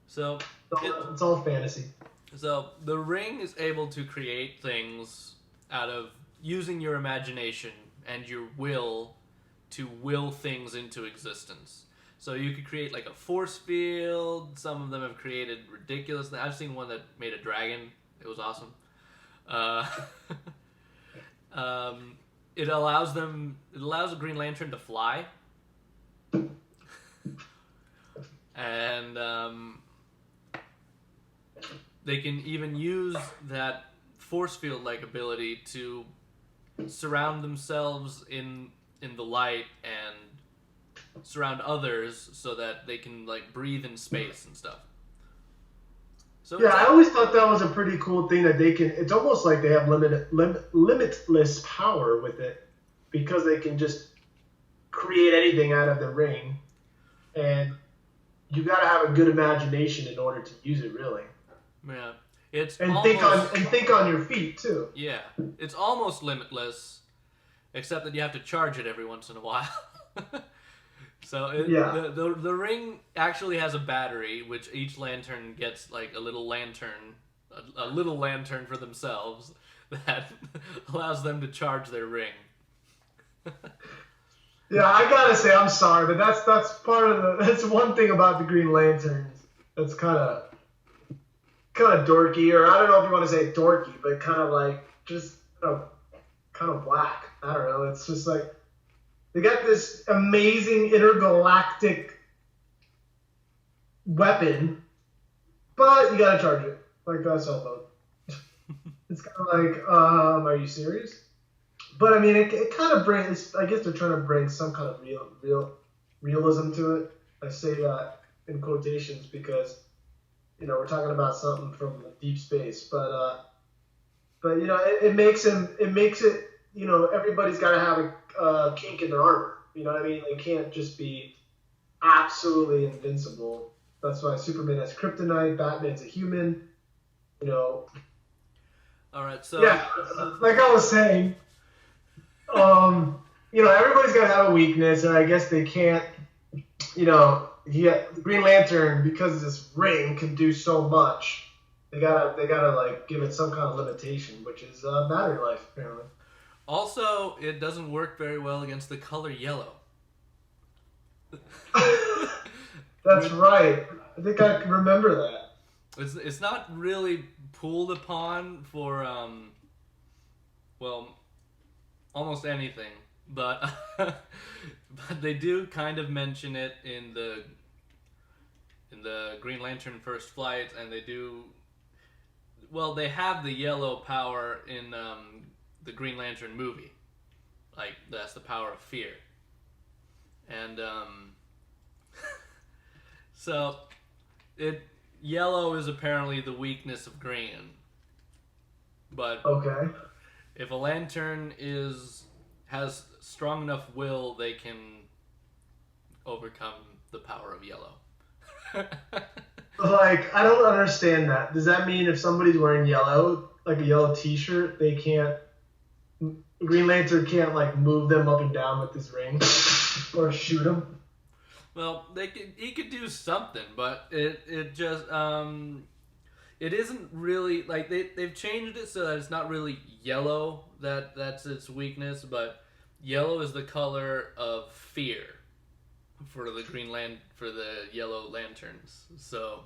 So... It's all fantasy. So the ring is able to create things out of using your imagination and your will to will things into existence. So you could create like a force field. Some of them have created ridiculous things. I've seen one that made a dragon. It was awesome. Uh, it allows a Green Lantern to fly. And they can even use that force field-like ability to surround themselves in the light and surround others so that they can like breathe in space and stuff. So yeah, I always thought that was a pretty cool thing that they can. It's almost like they have limitless power with it because they can just create anything out of the ring, and you got to have a good imagination in order to use it, really. Yeah, it's and almost, think on your feet too. Yeah, it's almost limitless, except that you have to charge it every once in a while. So the ring actually has a battery, which each lantern gets like a little lantern for themselves that allows them to charge their ring. Yeah, I gotta say I'm sorry, but that's part of that's one thing about the Green Lanterns that's kind of dorky, or I don't know if you want to say dorky, but kind of like just kind of whack. I don't know. It's just like they got this amazing intergalactic weapon, but you gotta charge it like that cell phone. It's kind of like, are you serious? But I mean, it kind of brings. I guess they're trying to bring some kind of realism to it. I say that in quotations because we're talking about something from deep space, but it makes it. Everybody's got to have a kink in their armor. You know what I mean? They can't just be absolutely invincible. That's why Superman has kryptonite. Batman's a human. All right. So yeah, like I was saying. Everybody's got to have a weakness, and I guess they can't, Green Lantern, because this ring can do so much, they gotta like give it some kind of limitation, which is battery life, apparently. Also, it doesn't work very well against the color yellow. That's right. I think I can remember that. It's not really pulled upon for, almost anything, but they do kind of mention it in the Green Lantern First Flight, and they do. Well, they have the yellow power in the Green Lantern movie, like that's the power of fear, and so yellow is apparently the weakness of green, but okay. If a lantern has strong enough will, they can overcome the power of yellow. Like, I don't understand that. Does that mean if somebody's wearing yellow, like a yellow T-shirt, Green Lantern can't like move them up and down with his ring or shoot them? Well, he could do something, but it just it isn't really like they've changed it so that it's not really yellow that's its weakness, but yellow is the color of fear for the yellow lanterns. So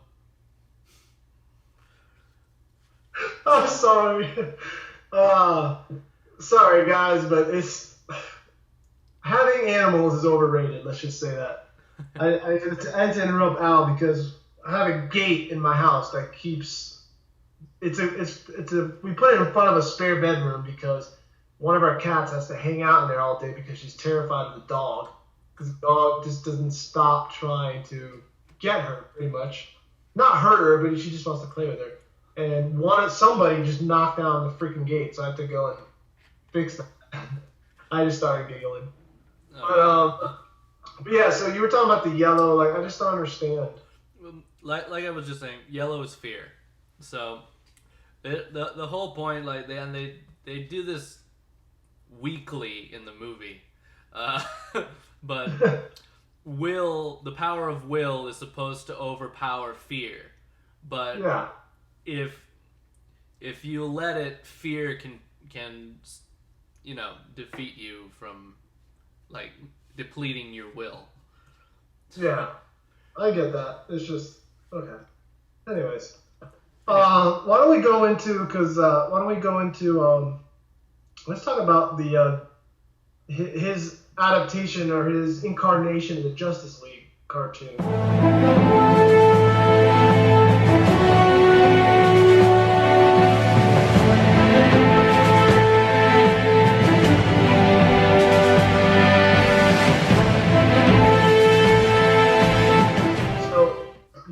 I'm sorry. Sorry guys, but having animals is overrated. Let's just say that. I had to interrupt Al because I have a gate in my house that keeps. We put it in front of a spare bedroom because one of our cats has to hang out in there all day because she's terrified of the dog. Because the dog just doesn't stop trying to get her, pretty much. Not hurt her, but she just wants to play with her. And somebody just knocked down the freaking gate, so I have to go and fix that. I just started giggling. But yeah, so you were talking about the yellow. Like, I just don't understand. Like I was just saying, yellow is fear. So the whole point, like they do this weekly in the movie, but the power of will is supposed to overpower fear. But yeah. if if you let it, fear can defeat you from like depleting your will. Yeah, I get that. It's just okay. Anyways, why don't we go into let's talk about the his adaptation or his incarnation in the Justice League cartoon.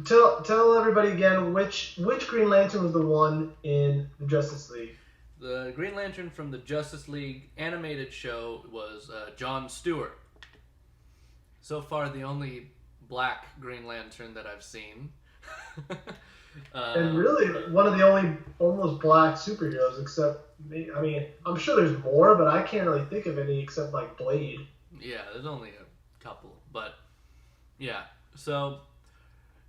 So tell everybody again which Green Lantern was the one in the Justice League. The Green Lantern from the Justice League animated show was John Stewart. So far, the only black Green Lantern that I've seen. And really, one of the only almost black superheroes, except, I mean, I'm sure there's more, but I can't really think of any except, like, Blade. Yeah, there's only a couple. But, yeah. So,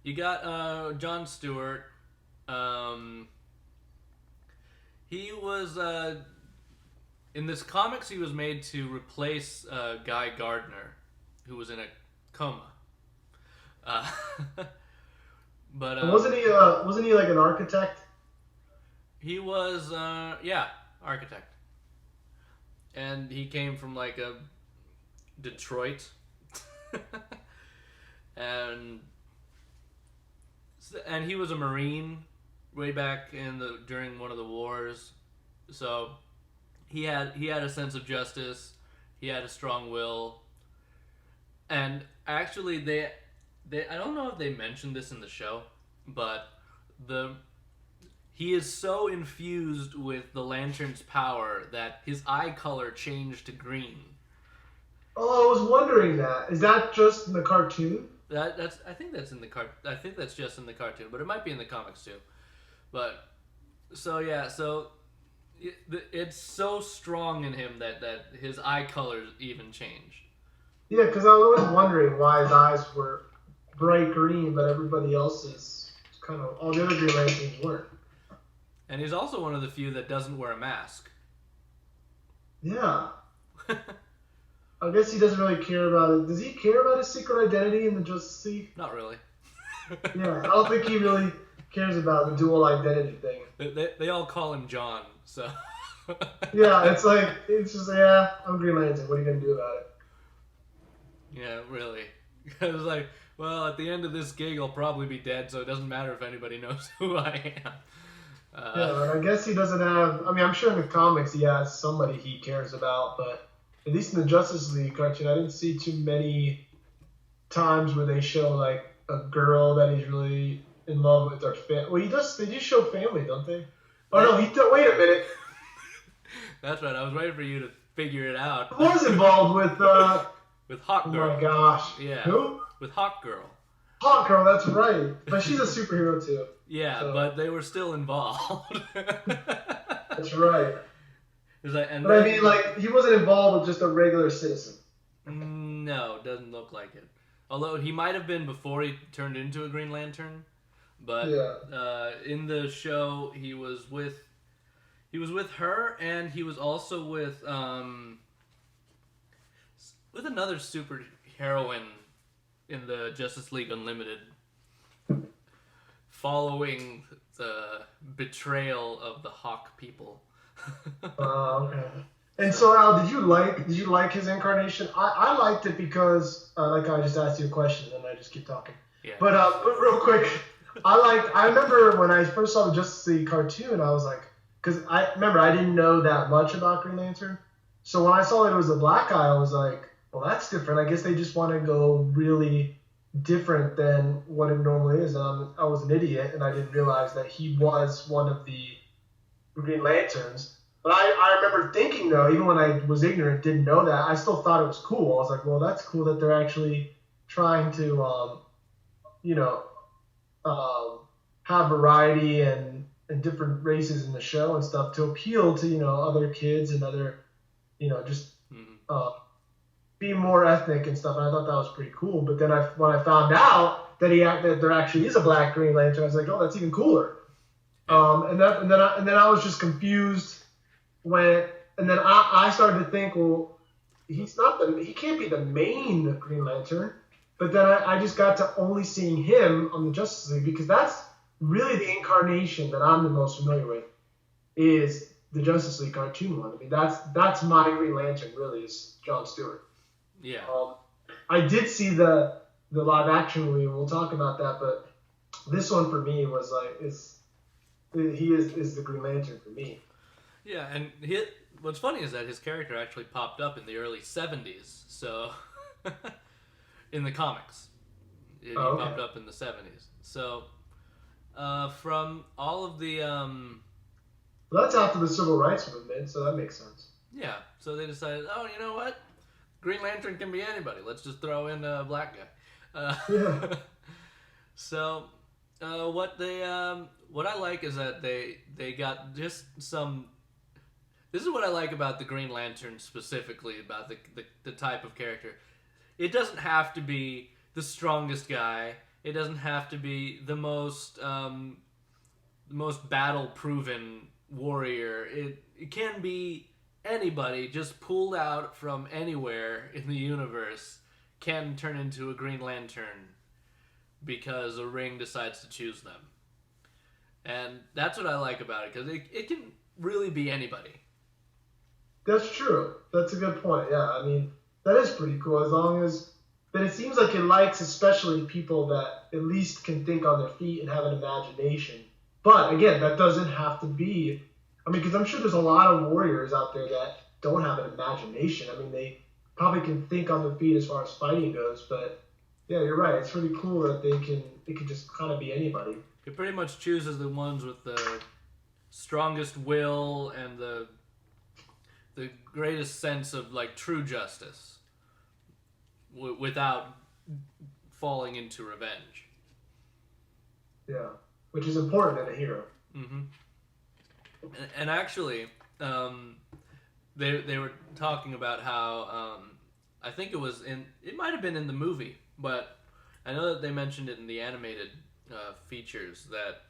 you got John Stewart. He was, in this comics, he was made to replace Guy Gardner, who was in a coma. But wasn't he like an architect? He was, architect. And he came from like a Detroit. and he was a Marine way back during one of the wars. So he had a sense of justice. He had a strong will. And actually they I don't know if they mentioned this in the show, but he is so infused with the Lantern's power that his eye color changed to green. Oh, I was wondering that. Is that just in the cartoon? I think that's in the I think that's just in the cartoon, but it might be in the comics too. But so yeah, so it's so strong in him that his eye colors even changed. Yeah, because I was always wondering why his eyes were bright green, but everybody else's kind of all the other Green Lanterns weren't. And he's also one of the few that doesn't wear a mask. Yeah. I guess he doesn't really care about it. Does he care about his secret identity in the Justice League? Not really. Yeah, I don't think he really cares about the dual identity thing. They all call him John, so. Yeah, it's just, yeah, I'm Green Lantern. What are you going to do about it? Yeah, really. It's like, well, at the end of this gig, I'll probably be dead, so it doesn't matter if anybody knows who I am. Yeah, and I guess he doesn't have... I mean, I'm sure in the comics he has somebody he cares about, but at least in the Justice League cartoon, I didn't see too many times where they show, like, a girl that he's really in love with or family. Well, they do show family, don't they? Oh, no, wait a minute. That's right, I was waiting for you to figure it out. Who was involved with... with Hawk Girl. Oh my gosh. Yeah. Who? With Hawk Girl. Hawk Girl, that's right. But she's a superhero too. Yeah, so. But they were still involved. That's right. I mean, like, he wasn't involved with just a regular citizen. No, doesn't look like it. Although he might have been before he turned into a Green Lantern. But in the show, he was with her, and he was also with another super heroine in the Justice League Unlimited, following the betrayal of the Hawk people. Okay. And so, Al, did you like his incarnation? I liked it because, like I just asked you a question and I just keep talking. Yeah. But real quick, I remember when I first saw the Justice League cartoon, I was like, because I didn't know that much about Green Lantern. So when I saw that it was a black guy, I was like, well, that's different. I guess they just want to go really different than what it normally is. And I was an idiot, and I didn't realize that he was one of the Green Lanterns. But I remember thinking, though, even when I was ignorant, didn't know that, I still thought it was cool. I was like, well, that's cool that they're actually trying to, have variety and different races in the show and stuff to appeal to, other kids and other, just be more ethnic and stuff. And I thought that was pretty cool. But then when I found out that there actually is a black Green Lantern, I was like, oh, that's even cooler. Yeah. And then I was just confused and then I started to think, well, he can't be the main Green Lantern. But then I just got to only seeing him on the Justice League because that's really the incarnation that I'm the most familiar with is the Justice League cartoon one. I mean, that's my Green Lantern really is John Stewart. Yeah. I did see the live action movie. We'll talk about that, but this one for me was like he is the Green Lantern for me. Yeah, and what's funny is that his character actually popped up in the early 70s, so in the comics. He popped up in the 70s. So from all of the... Well, that's after the Civil Rights Movement, so that makes sense. Yeah, so they decided, oh, you know what? Green Lantern can be anybody. Let's just throw in a black guy. Yeah. So what I like is that they got just some... This is what I like about the Green Lantern specifically, about the type of character. It doesn't have to be the strongest guy. It doesn't have to be the most battle-proven warrior. It can be anybody just pulled out from anywhere in the universe can turn into a Green Lantern because a ring decides to choose them. And that's what I like about it, because it can really be anybody. That's true. That's a good point. Yeah, I mean, that is pretty cool as long as... But it seems like it likes especially people that at least can think on their feet and have an imagination. But, again, that doesn't have to be... I mean, because I'm sure there's a lot of warriors out there that don't have an imagination. I mean, they probably can think on their feet as far as fighting goes, but... Yeah, you're right. It's pretty cool that it can just kind of be anybody. It pretty much chooses the ones with the strongest will and the greatest sense of like true justice, without falling into revenge. Yeah, which is important in a hero. Mm-hmm. And actually, they were talking about how I think it might have been in the movie, but I know that they mentioned it in the animated features that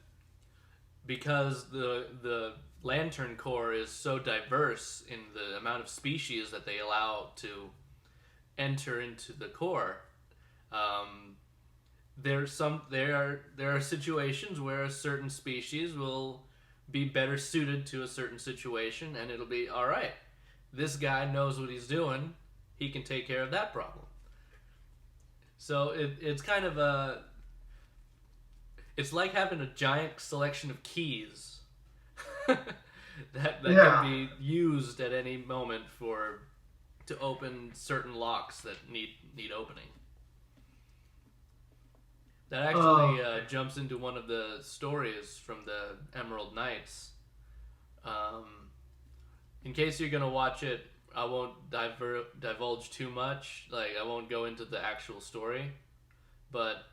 because the Lantern Corps is so diverse in the amount of species that they allow to enter into the Corps, there are situations where a certain species will be better suited to a certain situation, and it'll be all right. This guy knows what he's doing; he can take care of that problem. So it's kind of it's like having a giant selection of keys that can be used at any moment to open certain locks that need opening. That actually jumps into one of the stories from the Emerald Knights. In case you're gonna watch it, I won't divulge too much. Like, I won't go into the actual story, but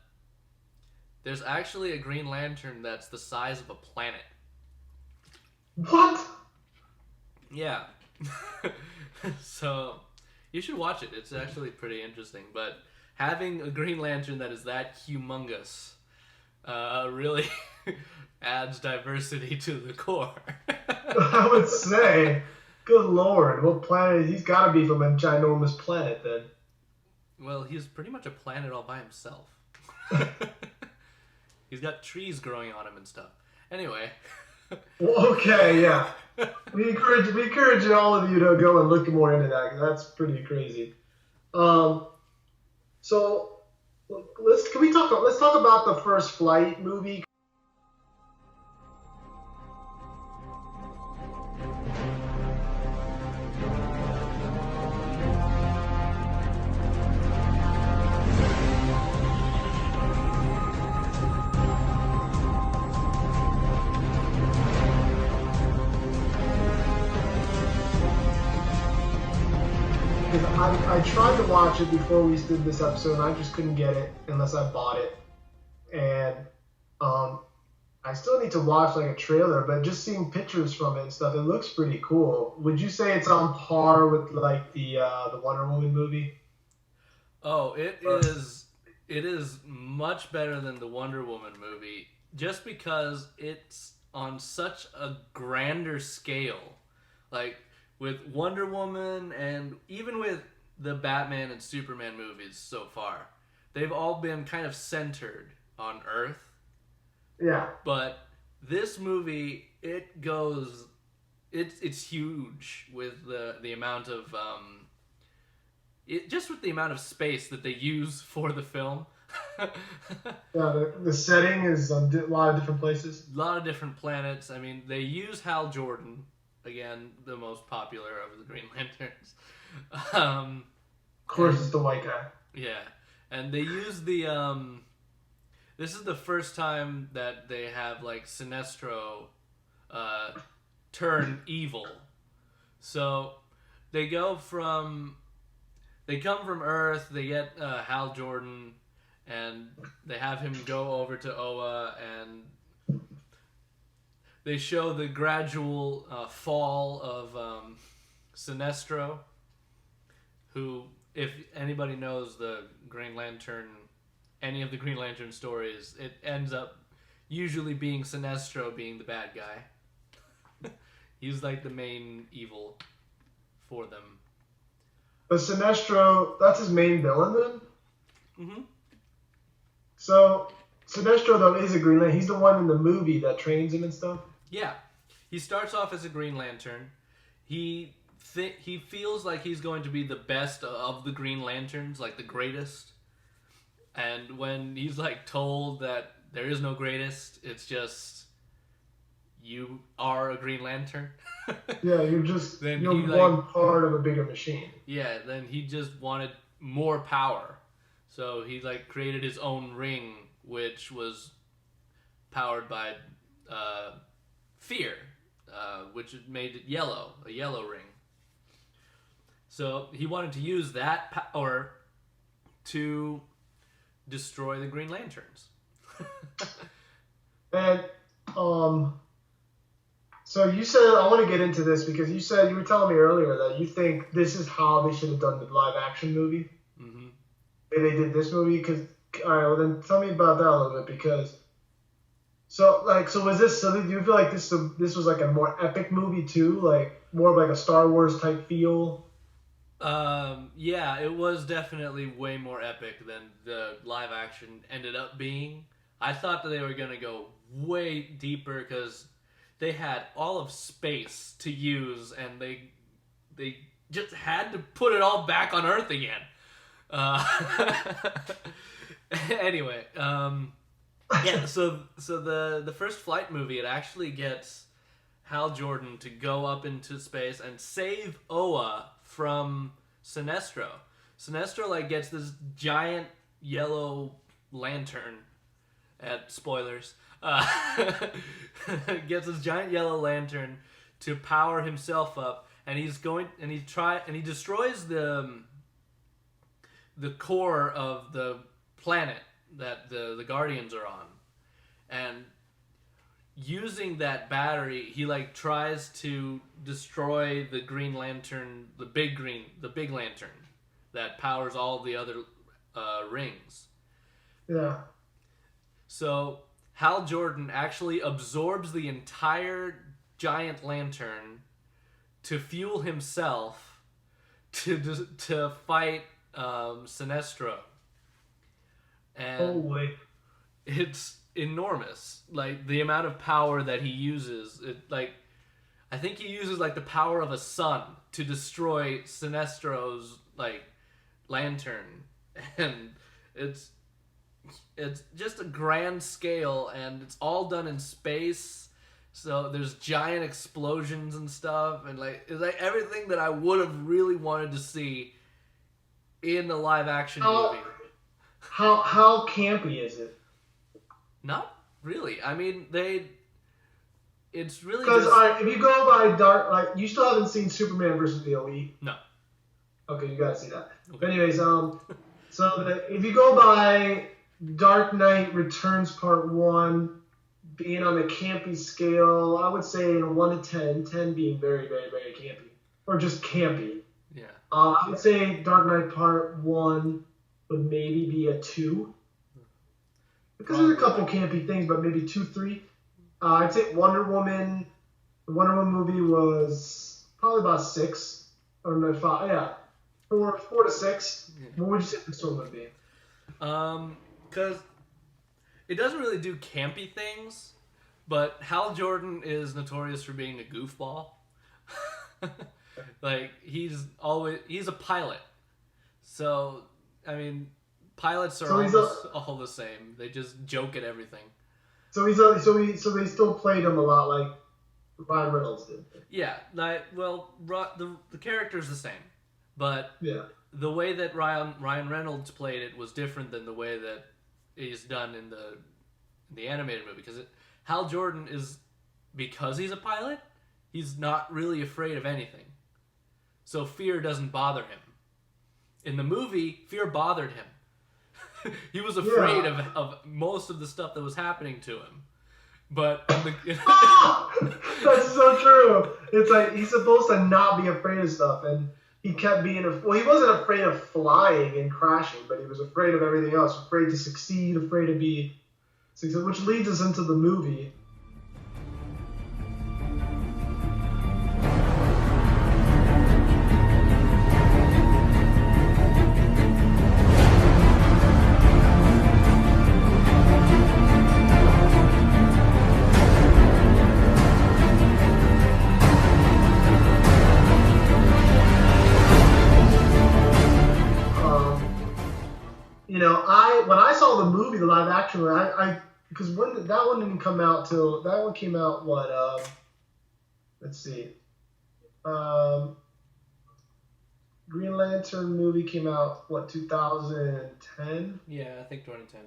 there's actually a Green Lantern that's the size of a planet. What? Yeah. So you should watch it. It's actually pretty interesting. But having a Green Lantern that is that humongous really adds diversity to the Corps. I would say, good lord, what planet? He's got to be from a ginormous planet then. Well, he's pretty much a planet all by himself. He's got trees growing on him and stuff. Anyway. Well, okay, yeah. We encourage all of you to go and look more into that, because that's pretty crazy. So let's talk about the First Flight movie. I tried to watch it before we did this episode, and I just couldn't get it unless I bought it. And I still need to watch like a trailer, but just seeing pictures from it and stuff, it looks pretty cool. Would you say it's on par with like the Wonder Woman movie? Oh, it is. It is much better than the Wonder Woman movie, just because it's on such a grander scale. Like, with Wonder Woman and even with the Batman and Superman movies so far, they've all been kind of centered on Earth. Yeah. But this movie, it's huge with the amount of just with the amount of space that they use for the film. Yeah, the setting is a lot of different places. A lot of different planets. I mean, they use Hal Jordan, again, the most popular of the Green Lanterns. Of course, it's the white guy. Yeah, and they use the this is the first time that they have like Sinestro turn evil. So they come from Earth. They get Hal Jordan, and they have him go over to Oa, and they show the gradual fall of Sinestro, who, if anybody knows the Green Lantern, any of the Green Lantern stories, it ends up usually being Sinestro being the bad guy. He's like the main evil for them. But Sinestro, that's his main villain then? Mm-hmm. So, Sinestro, though, is a Green Lantern. He's the one in the movie that trains him and stuff? Yeah. He starts off as a Green Lantern. He feels like he's going to be the best of the Green Lanterns, like the greatest. And when he's like told that there is no greatest, it's just, you are a Green Lantern. Yeah, you're one part of a bigger machine. Yeah, then he just wanted more power. So he like created his own ring, which was powered by fear, which made it yellow, a yellow ring. So he wanted to use that power to destroy the Green Lanterns. And so you said, I want to get into this because you were telling me earlier that you think this is how they should have done the live action movie. Mm-hmm. And they did this movie because, all right, well then tell me about that a little bit because, so was this, so do you feel like this was like a more epic movie too? Like more of like a Star Wars type feel? Yeah, it was definitely way more epic than the live action ended up being. I thought that they were going to go way deeper because they had all of space to use, and they just had to put it all back on Earth again. Anyway, yeah. So the first Flight movie, it actually gets Hal Jordan to go up into space and save Oa from Sinestro. Sinestro like gets this giant yellow lantern. Spoilers. Gets this giant yellow lantern to power himself up, and he destroys the core of the planet that the Guardians are on, and using that battery, he like tries to destroy the Green Lantern, the big lantern that powers all the other rings. Yeah. So Hal Jordan actually absorbs the entire giant lantern to fuel himself to fight Sinestro, and it's enormous. Like the amount of power that he uses, I think he uses like the power of a sun to destroy Sinestro's like lantern, and it's just a grand scale, and it's all done in space. So there's giant explosions and stuff, and it's like everything that I would have really wanted to see in the live action movie. How campy is it? Not really. I mean, it's really because just... if you go by dark, you still haven't seen Superman versus the Elite. No. Okay, you gotta see that. Okay. But anyways, if you go by Dark Knight Returns Part 1 being on the campy scale, I would say 1 to 10, 10 being very, very, very campy. Or just campy. Yeah. I would say Dark Knight Part 1 would maybe be a 2. Because there's a couple campy things, but maybe 2, 3. I'd say the Wonder Woman movie was probably about 6 or no 5. Yeah, 4 to 6. Yeah. What would you say this one would be? Because it doesn't really do campy things, but Hal Jordan is notorious for being a goofball. Like, he's a pilot. So, I mean, pilots are all the same. They just joke at everything. So they still played him a lot like Ryan Reynolds did. Yeah, the character's the same, but yeah, the way that Ryan Reynolds played it was different than the way that is done in the animated movie. Because Hal Jordan because he's a pilot, he's not really afraid of anything, so fear doesn't bother him. In the movie, fear bothered him. He was afraid of most of the stuff that was happening to him. But that's so true. It's like he's supposed to not be afraid of stuff, and he kept being. He wasn't afraid of flying and crashing, but he was afraid of everything else. Afraid to succeed, afraid to be successful, which leads us into the movie. When I saw the movie, the live action one, because that one didn't come out till that one came out let's see, Green Lantern movie came out 2010? Yeah, I think 2010.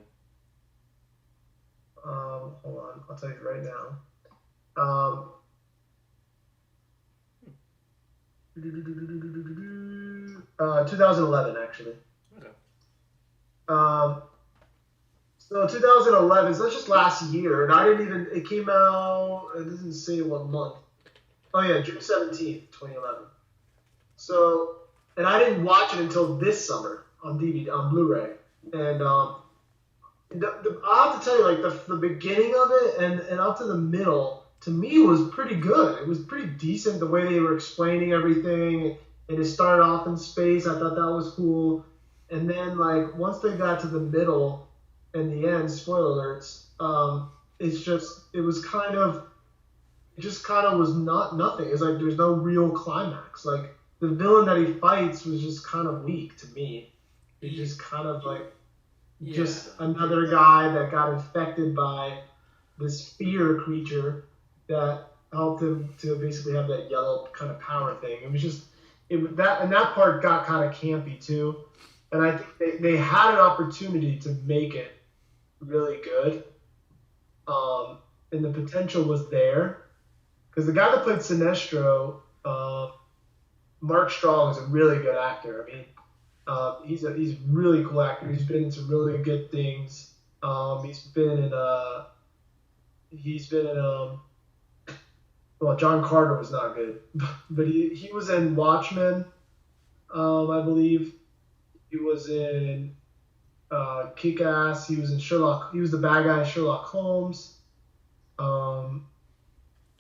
Hold on, I'll tell you right now. 2011 actually. Okay. So 2011, so that's just last year, and it came out, it doesn't say what month. Oh yeah, June 17th, 2011. So, and I didn't watch it until this summer on DVD, on Blu-ray. And I have to tell you, like, the beginning of it and up to the middle, to me, was pretty good. It was pretty decent, the way they were explaining everything, and it started off in space. I thought that was cool. And then, like, once they got to the middle and the end, spoiler alerts, it just kind of was nothing. It's like there's no real climax. Like, the villain that he fights was just kind of weak to me. It's just kind of like just another guy that got infected by this fear creature that helped him to basically have that yellow kind of power thing. It was just that part got kind of campy too. And I think they had an opportunity to make it really good. And the potential was there. Because the guy that played Sinestro, Mark Strong, is a really good actor. I mean, he's a really cool actor. He's been in some really good things. He's been in well, John Carter was not good, but he was in Watchmen, I believe. He was in Kick-Ass. He was in Sherlock. He was the bad guy in Sherlock Holmes.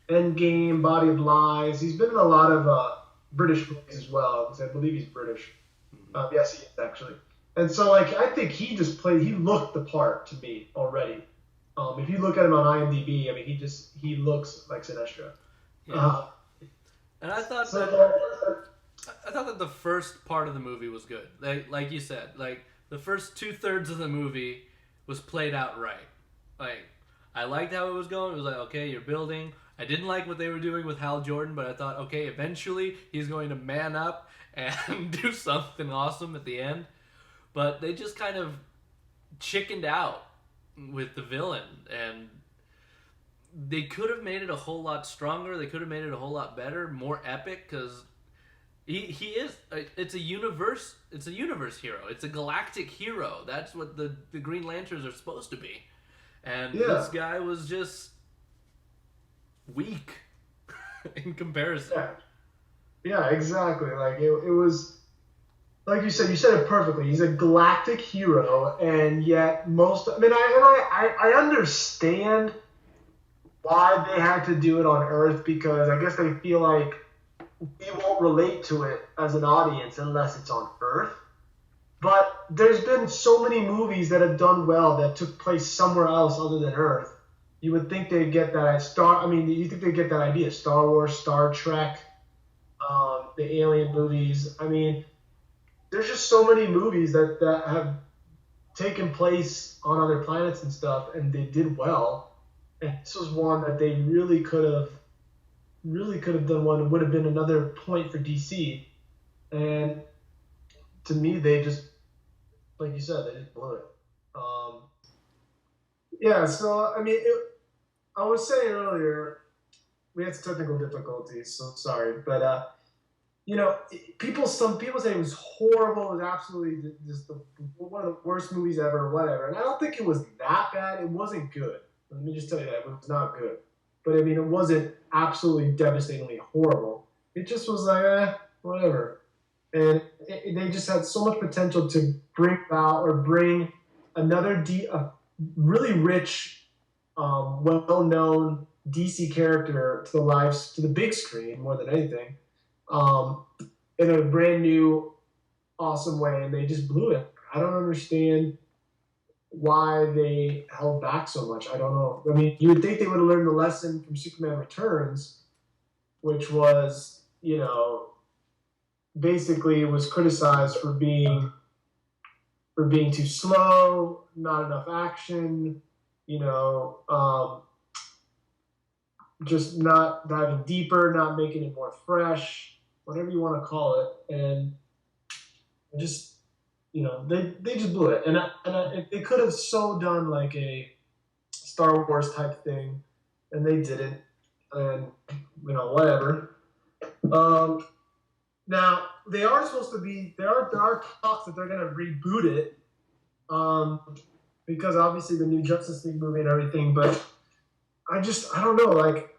Endgame, Body of Lies. He's been in a lot of British movies as well, because I believe he's British. Yes, he is, actually. And so, like, I think he looked the part to me already. If you look at him on IMDb, I mean, he looks like Sinestro. Yeah. And I thought that the first part of the movie was good. Like you said, like, the first 2/3 of the movie was played out right. Like, I liked how it was going. It was like, okay, you're building. I didn't like what they were doing with Hal Jordan, but I thought, okay, eventually he's going to man up and do something awesome at the end. But they just kind of chickened out with the villain, and they could have made it a whole lot stronger. They could have made it a whole lot better, more epic, because he is. It's a universe hero. It's a galactic hero. That's what the Green Lanterns are supposed to be. And this guy was just weak in comparison. Yeah, exactly. Like, it was, like you said it perfectly. He's a galactic hero, and yet I understand why they had to do it on Earth, because I guess they feel like we won't relate to it as an audience unless it's on Earth. But there's been so many movies that have done well that took place somewhere else other than Earth. You would think they'd get that you think they'd get that idea. Star Wars, Star Trek, the Alien movies. I mean, there's just so many movies that have taken place on other planets and stuff, and they did well. And this was one that they really could have done one. It would have been another point for DC. And to me, they just, like you said, they just blew it. Yeah, so I mean, I was saying earlier, we had some technical difficulties, so sorry, but some people say it was horrible, it was absolutely just one of the worst movies ever, or whatever, and I don't think it was that bad. It wasn't good. Let me just tell you that it was not good, but I mean, it wasn't absolutely devastatingly horrible. It just was like, whatever. And they just had so much potential to bring another a really rich, well-known DC character to the big screen more than anything, in a brand new, awesome way, and they just blew it. I don't understand why they held back so much. I don't know. I mean, you would think they would have learned the lesson from Superman Returns, which was, basically was criticized for being too slow, not enough action, just not diving deeper, not making it more fresh, whatever you want to call it, and just they just blew it. They could have so done like a Star Wars type thing, and they didn't, and whatever. Now they are supposed to be. There are talks that they're going to reboot it, because obviously the new Justice League movie and everything. But I don't know. Like,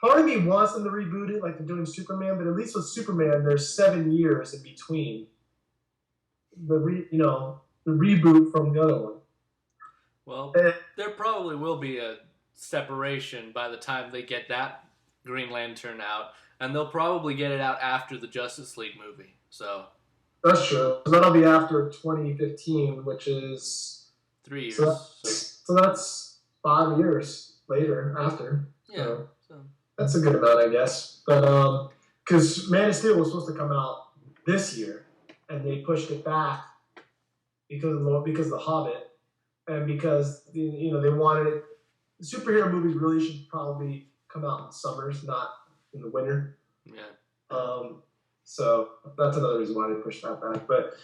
part of me wants them to reboot it, like they're doing Superman. But at least with Superman, there's 7 years in between the reboot from the other one. Well, there probably will be a separation by the time they get that Green Lantern out. And they'll probably get it out after the Justice League movie. So that's true. That'll be after 2015, which is 3 years. So that's 5 years later after. Yeah. So that's a good amount, I guess. But because Man of Steel was supposed to come out this year, and they pushed it back because of the Hobbit, and because they wanted it. Superhero movies really should probably come out in summers, not in the winter. Yeah. So that's another reason why they pushed that back. But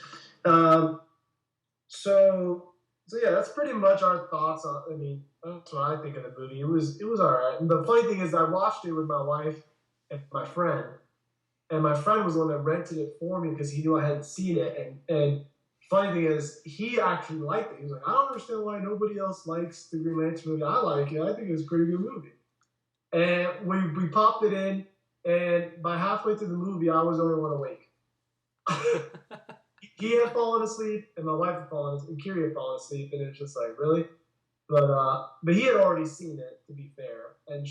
so yeah, that's pretty much our thoughts on. I mean, that's what I think of the movie. It was all right. And the funny thing is, I watched it with my wife and my friend, and my friend was the one that rented it for me because he knew I hadn't seen it. And funny thing is, he actually liked it. He was like, I don't understand why nobody else likes the Green Lantern movie. I like it. I think it's a pretty good movie. And we popped it in, and by halfway through the movie, I was the only one awake. He had fallen asleep, and my wife had fallen asleep, and Kiri had fallen asleep, and it was just like, really? But he had already seen it, to be fair. And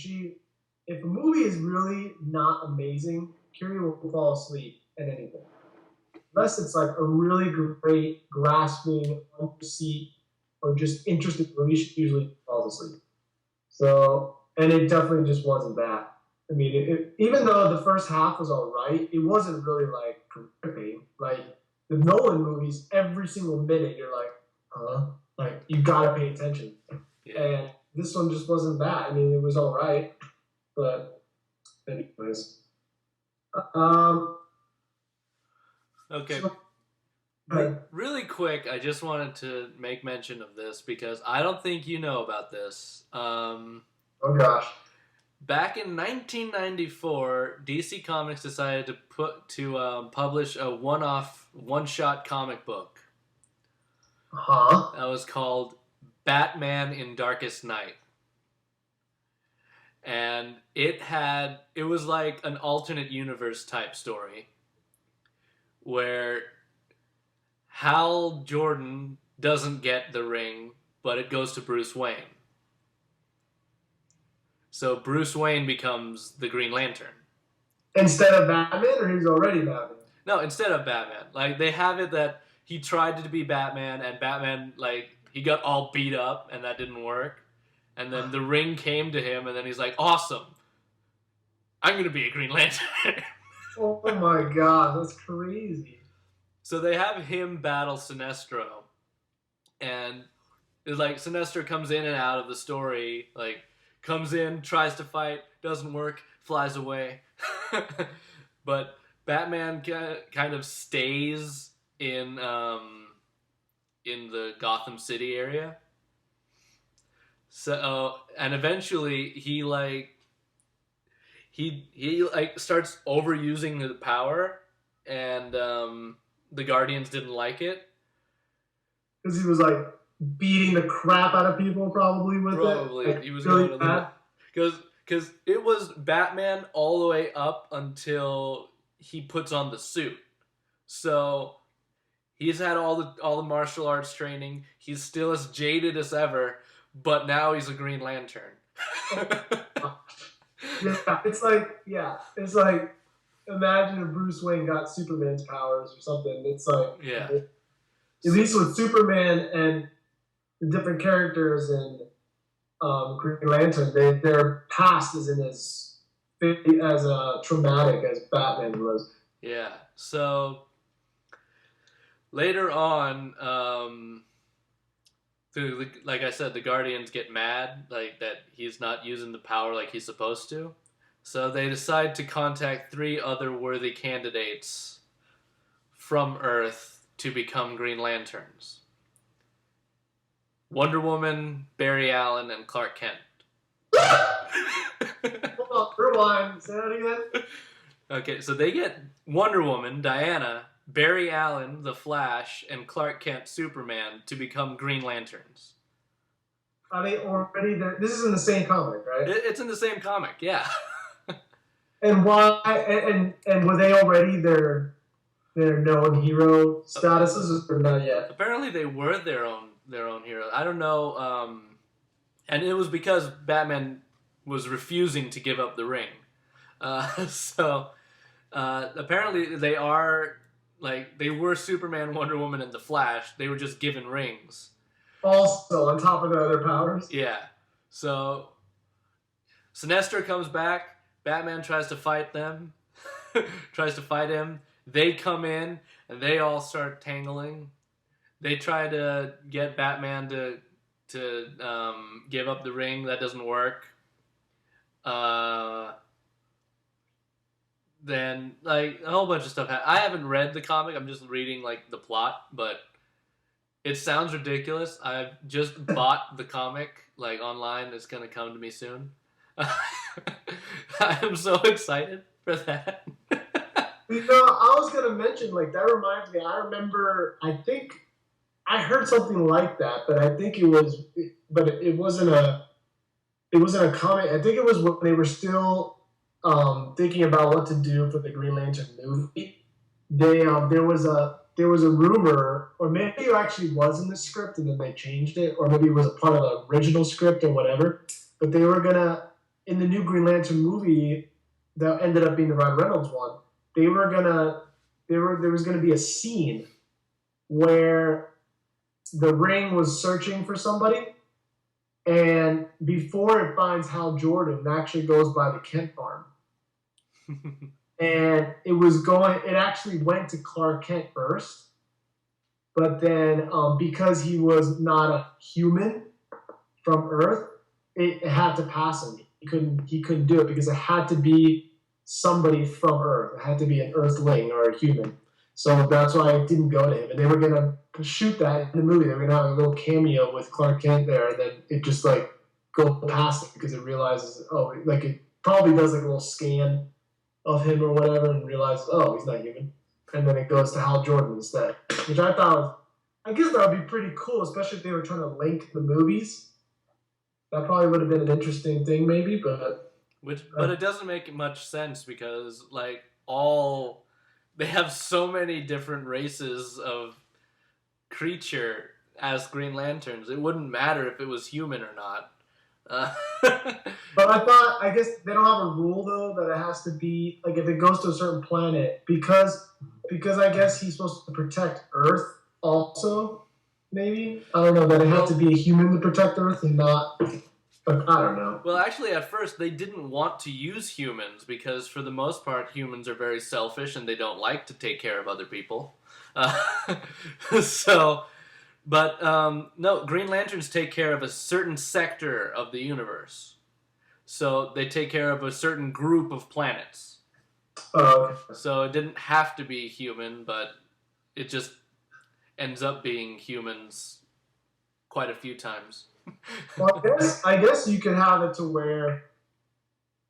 if a movie is really not amazing, Kiri will fall asleep at anything. Unless it's like a really great, grasping, on your seat, or just interesting movie, she usually falls asleep. So, and it definitely just wasn't that. I mean, even though the first half was all right, it wasn't really like gripping. Like the Nolan movies, every single minute you're like, huh? Like you gotta pay attention. Yeah. And this one just wasn't that. I mean, it was all right, but anyways. Okay. Really quick, I just wanted to make mention of this because I don't think you know about this. Oh gosh. Back in 1994, DC Comics decided to publish a one-shot comic book. Huh? That was called Batman in Darkest Night. And it was like an alternate universe type story where Hal Jordan doesn't get the ring, but it goes to Bruce Wayne. So Bruce Wayne becomes the Green Lantern. Instead of Batman, or he's already Batman? No, instead of Batman. Like, they have it that he tried to be Batman, and Batman, like, he got all beat up, and that didn't work. And then the ring came to him, and then he's like, awesome. I'm going to be a Green Lantern. Oh my god, that's crazy. So they have him battle Sinestro. And it's like Sinestro comes in and out of the story. Like, comes in, tries to fight, doesn't work, flies away. But Batman kind of stays in the Gotham City area. So and eventually he starts overusing the power, and the Guardians didn't like it. Because he was like beating the crap out of people, probably with Probably. it. Like, He was really going a little, because it was Batman all the way up until he puts on the suit. So he's had all the martial arts training. He's still as jaded as ever, but now he's a Green Lantern. It's like imagine if Bruce Wayne got Superman's powers or something. It's like at least with Superman and the different characters in Green Lantern, their past isn't as traumatic as Batman was. Yeah. So later on, like I said, the Guardians get mad, like that he's not using the power like he's supposed to. So they decide to contact 3 other worthy candidates from Earth to become Green Lanterns. Wonder Woman, Barry Allen, and Clark Kent. Hold on, rewind. Say that again. Okay, so they get Wonder Woman, Diana, Barry Allen, The Flash, and Clark Kent, Superman, to become Green Lanterns. Are they already there? This is in the same comic, right? It's in the same comic, yeah. And why? And were they already their known hero statuses, or not yet? Apparently, they were their own hero. I don't know. And it was because Batman was refusing to give up the ring. So apparently, they are they were Superman, Wonder Woman, and the Flash. They were just given rings. Also, on top of their other powers. Yeah. So Sinestro comes back. Batman tries to fight them. Tries to fight him. They come in and they all start tangling. They try to get Batman to give up the ring. That doesn't work. Then a whole bunch of stuff. I haven't read the comic. I'm just reading the plot, but it sounds ridiculous. I've just bought the comic online. It's gonna come to me soon. I'm so excited for that. I was gonna mention that reminds me. I remember. I think I heard something like that, but I think it was. But it wasn't a. It wasn't a comic. I think it was when they were still thinking about what to do for the Green Lantern movie. There was a rumor, or maybe it actually was in the script and then they changed it, or maybe it was a part of the original script or whatever. But they were gonna, in the new Green Lantern movie that ended up being the Ryan Reynolds one, there was gonna be a scene where the ring was searching for somebody, and before it finds Hal Jordan, it actually goes by the Kent farm. And it actually went to Clark Kent first, but then because he was not a human from Earth, it had to pass him. He couldn't do it because it had to be somebody from Earth. It had to be an Earthling or a human. So that's why it didn't go to him. And they were gonna shoot that in the movie. They were gonna have a little cameo with Clark Kent there, and then it just go past it because it realizes it probably does a little scan of him or whatever and realizes he's not human, and then it goes to Hal Jordan instead, which I thought I guess that would be pretty cool, especially if they were trying to link the movies. That probably would have been an interesting thing, maybe, but it doesn't make much sense because they have so many different races of creature as Green Lanterns. It wouldn't matter if it was human or not. Uh, But I guess they don't have a rule though that it has to be like if it goes to a certain planet because I guess he's supposed to protect Earth also. Maybe I don't know that it had to be a human to protect Earth and not. But I don't know. well, actually, at first they didn't want to use humans because, for the most part, humans are very selfish and they don't like to take care of other people. Uh, so, but no, Green Lanterns take care of a certain sector of the universe. So they take care of a certain group of planets. Okay. So it didn't have to be human, but it just ends up being humans quite a few times. Well, I guess you could have it to where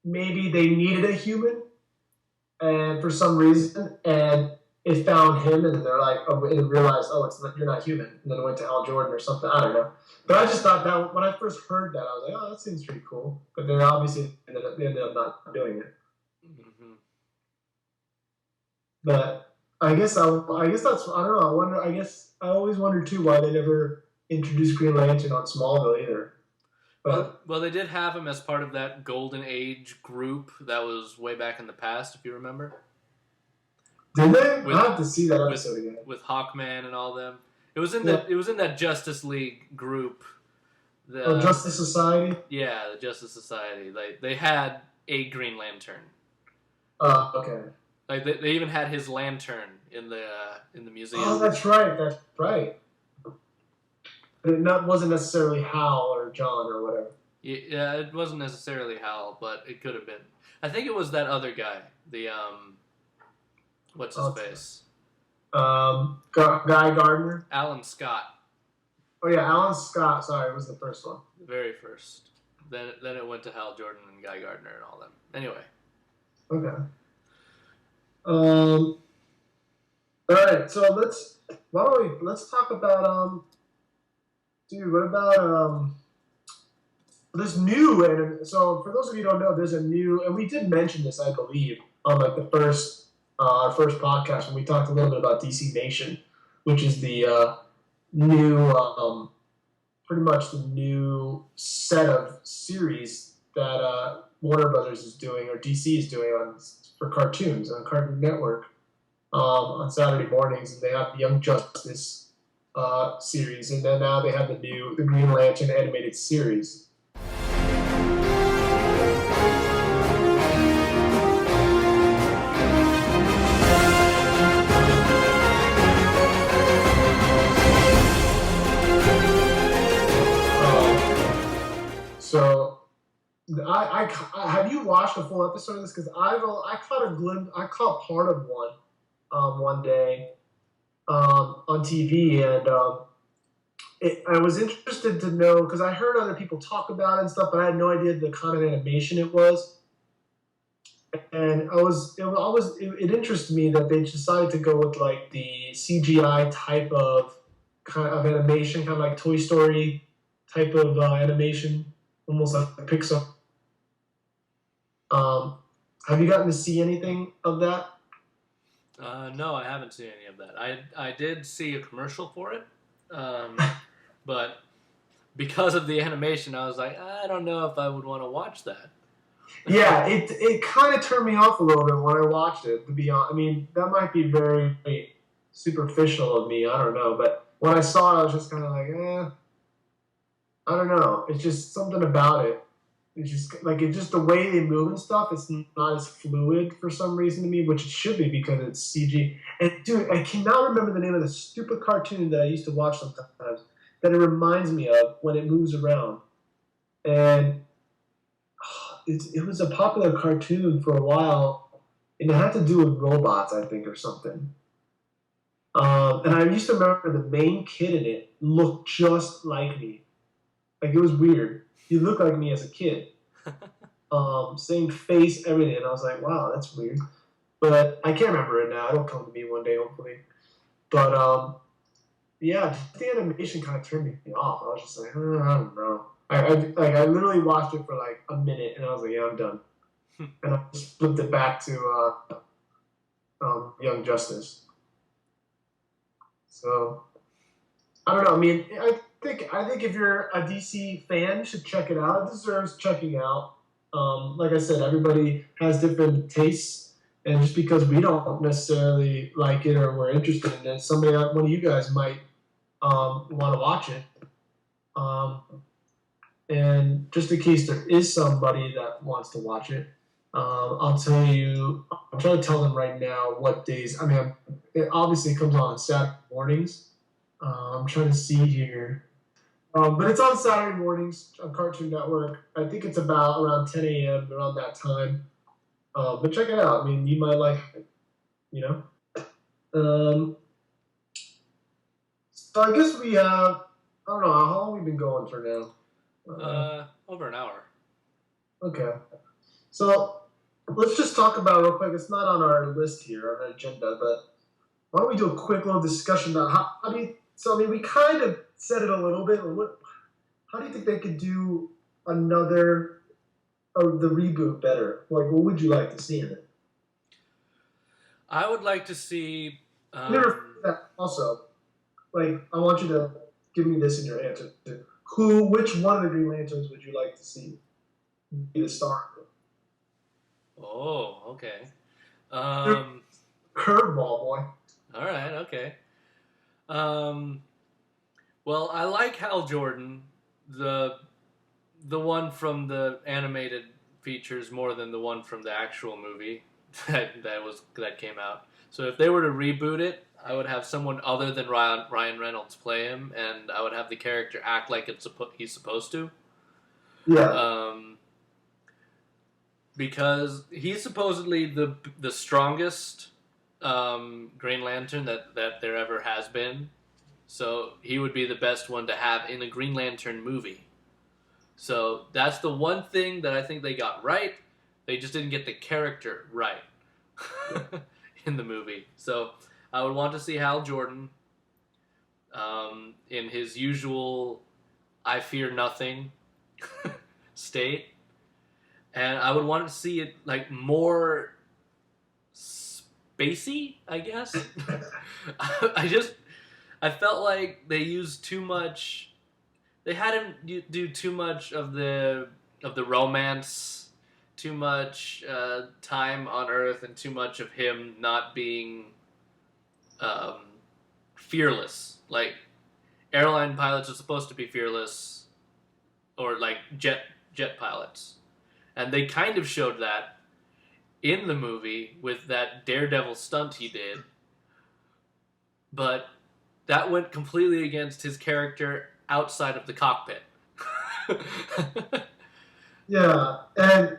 maybe they needed a human, and for some reason, and it found him, and they're like, oh, and realized, oh, it's not, you're not human, and then it went to Al Jordan or something. I don't know, but I just thought that when I first heard that, I was like, oh, that seems pretty cool. But then obviously they ended up not doing it. Mm-hmm. But I guess that's I don't know. I wonder. I guess I always wonder too why they never introduced Green Lantern on Smallville either. But Well, they did have him as part of that Golden Age group that was way back in the past, if you remember. did they? I have to see that episode again. With Hawkman and all them. It was in that Justice League group. Justice Society. Yeah, the Justice Society. They had a Green Lantern. Okay. Like they even had his lantern in the museum. Oh, that's right. That's right. It wasn't necessarily Hal or John or whatever. Yeah, it wasn't necessarily Hal, but it could have been. I think it was that other guy. The what's his face? Guy Gardner. Alan Scott. Oh yeah, Alan Scott. Sorry, it was the first one. The very first. Then it went to Hal Jordan and Guy Gardner and all them. Anyway. Okay. All right. So let's talk about dude. What about this new anime? So for those of you who don't know, there's a new, and we did mention this, I believe, on like the first our first podcast when we talked a little bit about DC Nation, which is the new, pretty much the new set of series that Warner Brothers is doing or DC is doing for cartoons on Cartoon Network on Saturday mornings, and they have the Young Justice series, and then now they have the Green Lantern animated series. So, I have you watched a full episode of this? Because I caught part of one day on TV, and I was interested to know because I heard other people talk about it and stuff, but I had no idea the kind of animation it was. And it interested me that they decided to go with like the CGI type of kind of animation, kind of like Toy Story type of animation. Almost like Pixar. Have you gotten to see anything of that? No, I haven't seen any of that. I did see a commercial for it, but because of the animation, I was like, I don't know if I would want to watch that. Yeah, it kind of turned me off a little bit when I watched it, to be honest. I mean, that might be very superficial of me, I don't know. But when I saw it, I was just kind of like, I don't know. It's just something about it. It's just the way they move and stuff. It's not as fluid for some reason to me, which it should be because it's CG. And dude, I cannot remember the name of the stupid cartoon that I used to watch sometimes that it reminds me of when it moves around. And it was a popular cartoon for a while, and it had to do with robots, I think, or something. And I used to remember the main kid in it looked just like me. Like, it was weird. He looked like me as a kid. Same face, everything. And I was like, wow, that's weird. But I can't remember it now. It'll come to me one day, hopefully. But, yeah, the animation kind of turned me off. I was just like, I don't know. I literally watched it for like a minute, and I was like, yeah, I'm done. And I just flipped it back to Young Justice. So, I don't know. I mean, I think if you're a DC fan, you should check it out. It deserves checking out. Like I said, everybody has different tastes, and just because we don't necessarily like it or we're interested in it, one of you guys might want to watch it. Um, and just in case there is somebody that wants to watch it, I'll tell you. I'm trying to tell them right now what days. I mean, it obviously comes on Saturday mornings. I'm trying to see here. But it's on Saturday mornings on Cartoon Network. I think it's about around 10 a.m. around that time. But check it out. I mean, you might like it, you know. Um, so I guess we have. I don't know how long we've been going for now. Over an hour. Okay. So let's just talk about it real quick. It's not on our list here, on our agenda, but why don't we do a quick little discussion about how do you. So I mean, we kind of said it a little bit. How do you think they could do another or the reboot better? Like, what would you like to see in it? I would like to see. Also, like, I want you to give me this in your answer. Which one of the Green Lanterns would you like to see be the star? Oh, okay. Curveball, boy. All right, okay. Well, I like Hal Jordan, the one from the animated features more than the one from the actual movie that came out. So if they were to reboot it, I would have someone other than Ryan Reynolds play him, and I would have the character act like he's supposed to. Yeah. Because he's supposedly the strongest Green Lantern that there ever has been. So he would be the best one to have in a Green Lantern movie. So that's the one thing that I think they got right. They just didn't get the character right in the movie. So I would want to see Hal Jordan in his usual I fear nothing state. And I would want to see it like more spacey, I guess. I felt like they used too much. They had him do too much of the romance, too much time on Earth, and too much of him not being fearless. Like airline pilots are supposed to be fearless, or like jet pilots, and they kind of showed that in the movie with that Daredevil stunt he did, but that went completely against his character outside of the cockpit. Yeah, and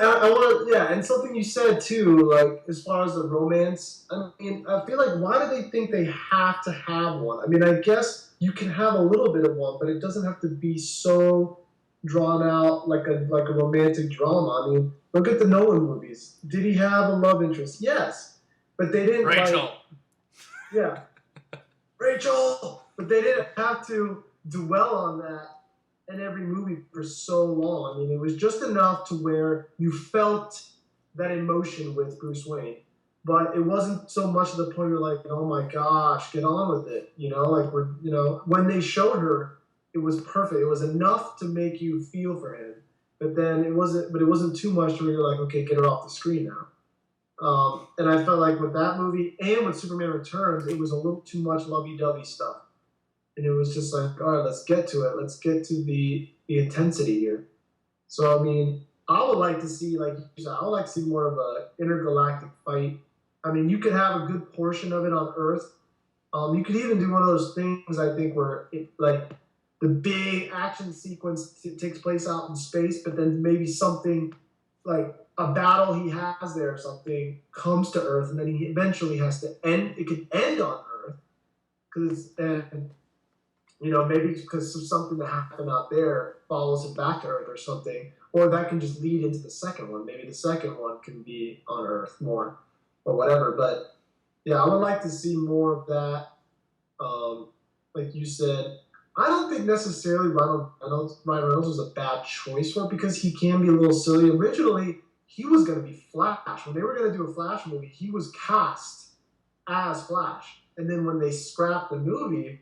I want to, and something you said too, like as far as the romance. I mean, I feel like why do they think they have to have one? I mean, I guess you can have a little bit of one, but it doesn't have to be so drawn out like a romantic drama. I mean, look at the Nolan movies. Did he have a love interest? Yes, but they didn't. Rachel. Yeah, Rachel. But they didn't have to dwell on that in every movie for so long. I mean, it was just enough to where you felt that emotion with Bruce Wayne, but it wasn't so much to the point you're like, oh my gosh, get on with it. When they showed her, it was perfect. It was enough to make you feel for him, but then it wasn't too much to where you're like, okay, get her off the screen now. And I felt like with that movie and with Superman Returns, it was a little too much lovey-dovey stuff. And it was just like, all right, let's get to it. Let's get to the intensity here. So, I mean, I would like to see, like you said, I would like to see more of an intergalactic fight. I mean, you could have a good portion of it on Earth. You could even do one of those things, I think, where the big action sequence takes place out in space, but then maybe something like a battle he has there or something comes to Earth, and then he eventually has to end. It could end on Earth maybe because of something that happened out there follows him back to Earth or something, or that can just lead into the second one. Maybe the second one can be on Earth more, or whatever. But yeah, I would like to see more of that. Like you said, I don't think necessarily Ryan Reynolds was a bad choice for it because he can be a little silly. Originally, he was going to be Flash. When they were going to do a Flash movie, he was cast as Flash. And then when they scrapped the movie,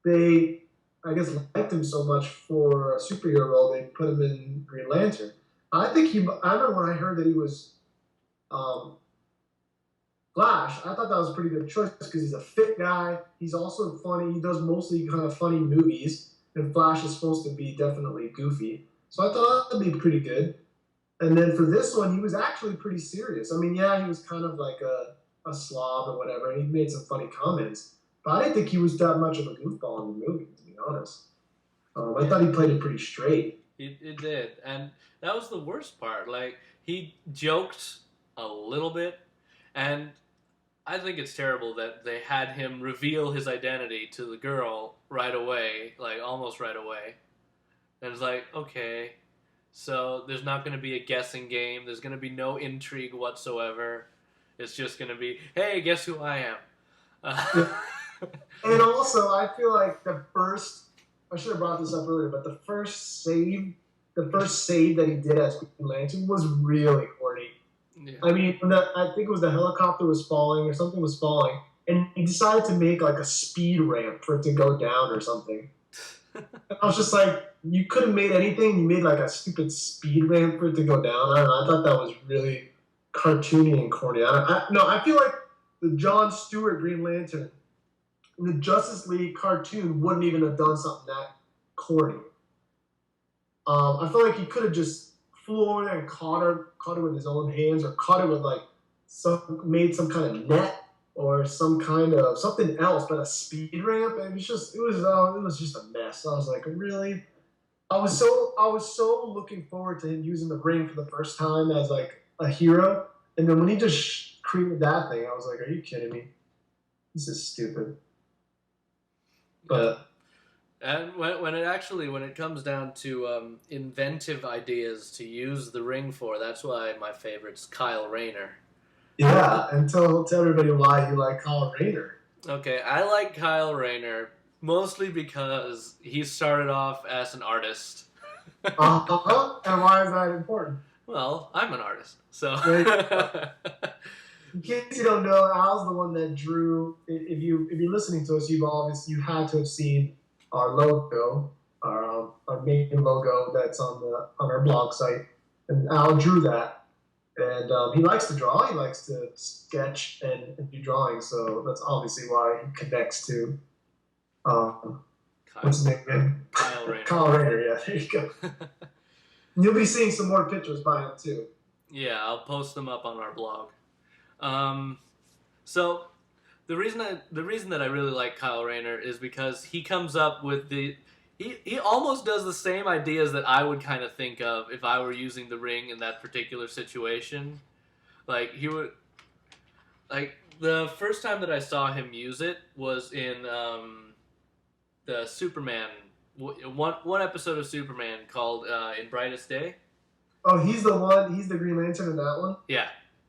they, I guess, liked him so much for a superhero role, they put him in Green Lantern. I remember when I heard that he was um, Flash, I thought that was a pretty good choice because he's a fit guy. He's also funny. He does mostly kind of funny movies, and Flash is supposed to be definitely goofy. So I thought that'd be pretty good. And then for this one, he was actually pretty serious. I mean, yeah, he was kind of like a slob or whatever, and he made some funny comments. But I didn't think he was that much of a goofball in the movie, to be honest. I thought he played it pretty straight. It did, and that was the worst part. Like, he joked a little bit, and I think it's terrible that they had him reveal his identity to the girl right away, like almost right away. And it's like, okay, so there's not going to be a guessing game. There's going to be no intrigue whatsoever. It's just going to be, hey, guess who I am? And also, I feel like I should have brought this up earlier, but the first save that he did as Green Lantern was really corny. Yeah. I mean, I think it was the helicopter was falling or something was falling, and he decided to make like a speed ramp for it to go down or something. I was just like, you could have made anything. You made like a stupid speed ramp for it to go down. I don't know. I thought that was really cartoony and corny. I feel like the Jon Stewart Green Lantern in the Justice League cartoon wouldn't even have done something that corny. I feel like he could have just flew over there and caught her with his own hands, or caught her with like made some kind of net or some kind of something else, but a speed ramp. And it was just a mess. I was like, really? I was so looking forward to him using the ring for the first time as like a hero, and then when he just created that thing, I was like, are you kidding me? This is stupid. But and when it comes down to inventive ideas to use the ring for, that's why my favorite's Kyle Rayner. yeah, and tell everybody why you like Kyle Rayner. Okay, I like Kyle Rayner mostly because he started off as an artist. And why is that important? Well, I'm an artist, so. In case you don't know, Al's the one that drew. If you're listening to us, you had to have seen our logo, our main logo that's on our blog site, and Al drew that. And he likes to draw. He likes to sketch and do drawing. So that's obviously why he connects to. What's his name again? Kyle Rayner. Kyle Rayner. Yeah, there you go. You'll be seeing some more pictures by him too. Yeah, I'll post them up on our blog. So the reason that I really like Kyle Rayner is because he comes up with he almost does the same ideas that I would kind of think of if I were using the ring in that particular situation. Like he would, like the first time that I saw him use it was in the Superman one episode of Superman called In Brightest Day. Oh, he's the Green Lantern in that one? Yeah.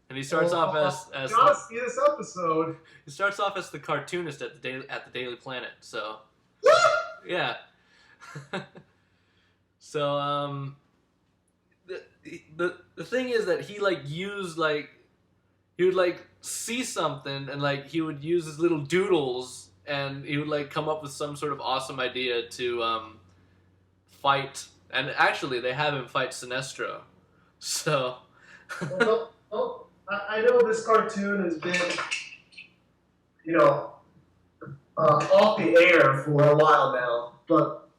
And he starts off as gotta see this episode. He starts off as the cartoonist at the Daily Planet. So yeah. So the thing is that he would see something and he would use his little doodles and he would come up with some sort of awesome idea to fight. And actually, they have him fight Sinestro. So. I know this cartoon has been, off the air for a while now, but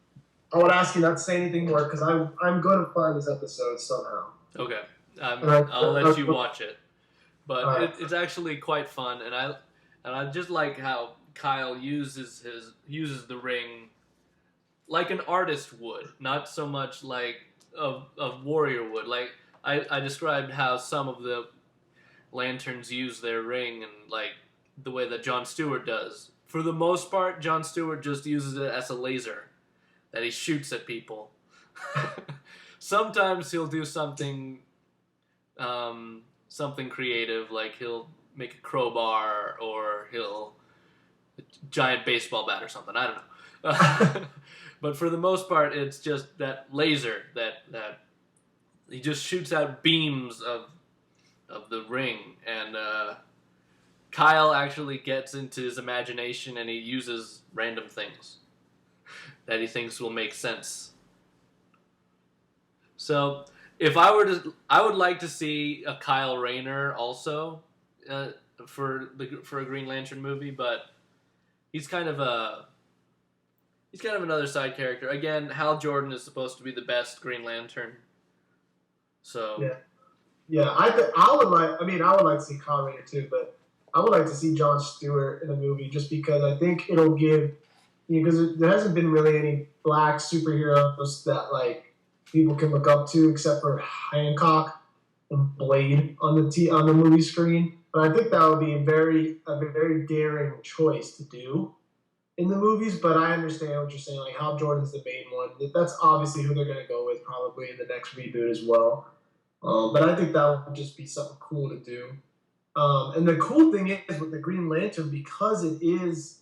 I would ask you not to say anything more because I'm going to find this episode somehow. Okay, I'll let you watch it, but right. It's actually quite fun, and I just like how Kyle uses the ring like an artist would, not so much like a warrior would. Like I described how some of the lanterns use their ring and the way that Jon Stewart does. For the most part, Jon Stewart just uses it as a laser that he shoots at people. Sometimes he'll do something creative, like he'll make a crowbar or a giant baseball bat or something. I don't know. But for the most part, it's just that laser that he just shoots out beams of the ring, and Kyle actually gets into his imagination and he uses random things. that he thinks will make sense. So, if I were to, I would like to see a Kyle Rayner also for a Green Lantern movie, but he's kind of another side character. Again, Hal Jordan is supposed to be the best Green Lantern. So yeah. I would like. I mean, I would like to see Kyle Rayner too, but I would like to see Jon Stewart in a movie just because I think it'll give. Because there hasn't been really any black superheroes that like people can look up to except for Hancock and Blade on the movie screen. But I think that would be a very daring choice to do in the movies. But I understand what you're saying. Like Hal Jordan's the main one. That's obviously who they're going to go with probably in the next reboot as well. But I think that would just be something cool to do. And the cool thing is with the Green Lantern, because it is,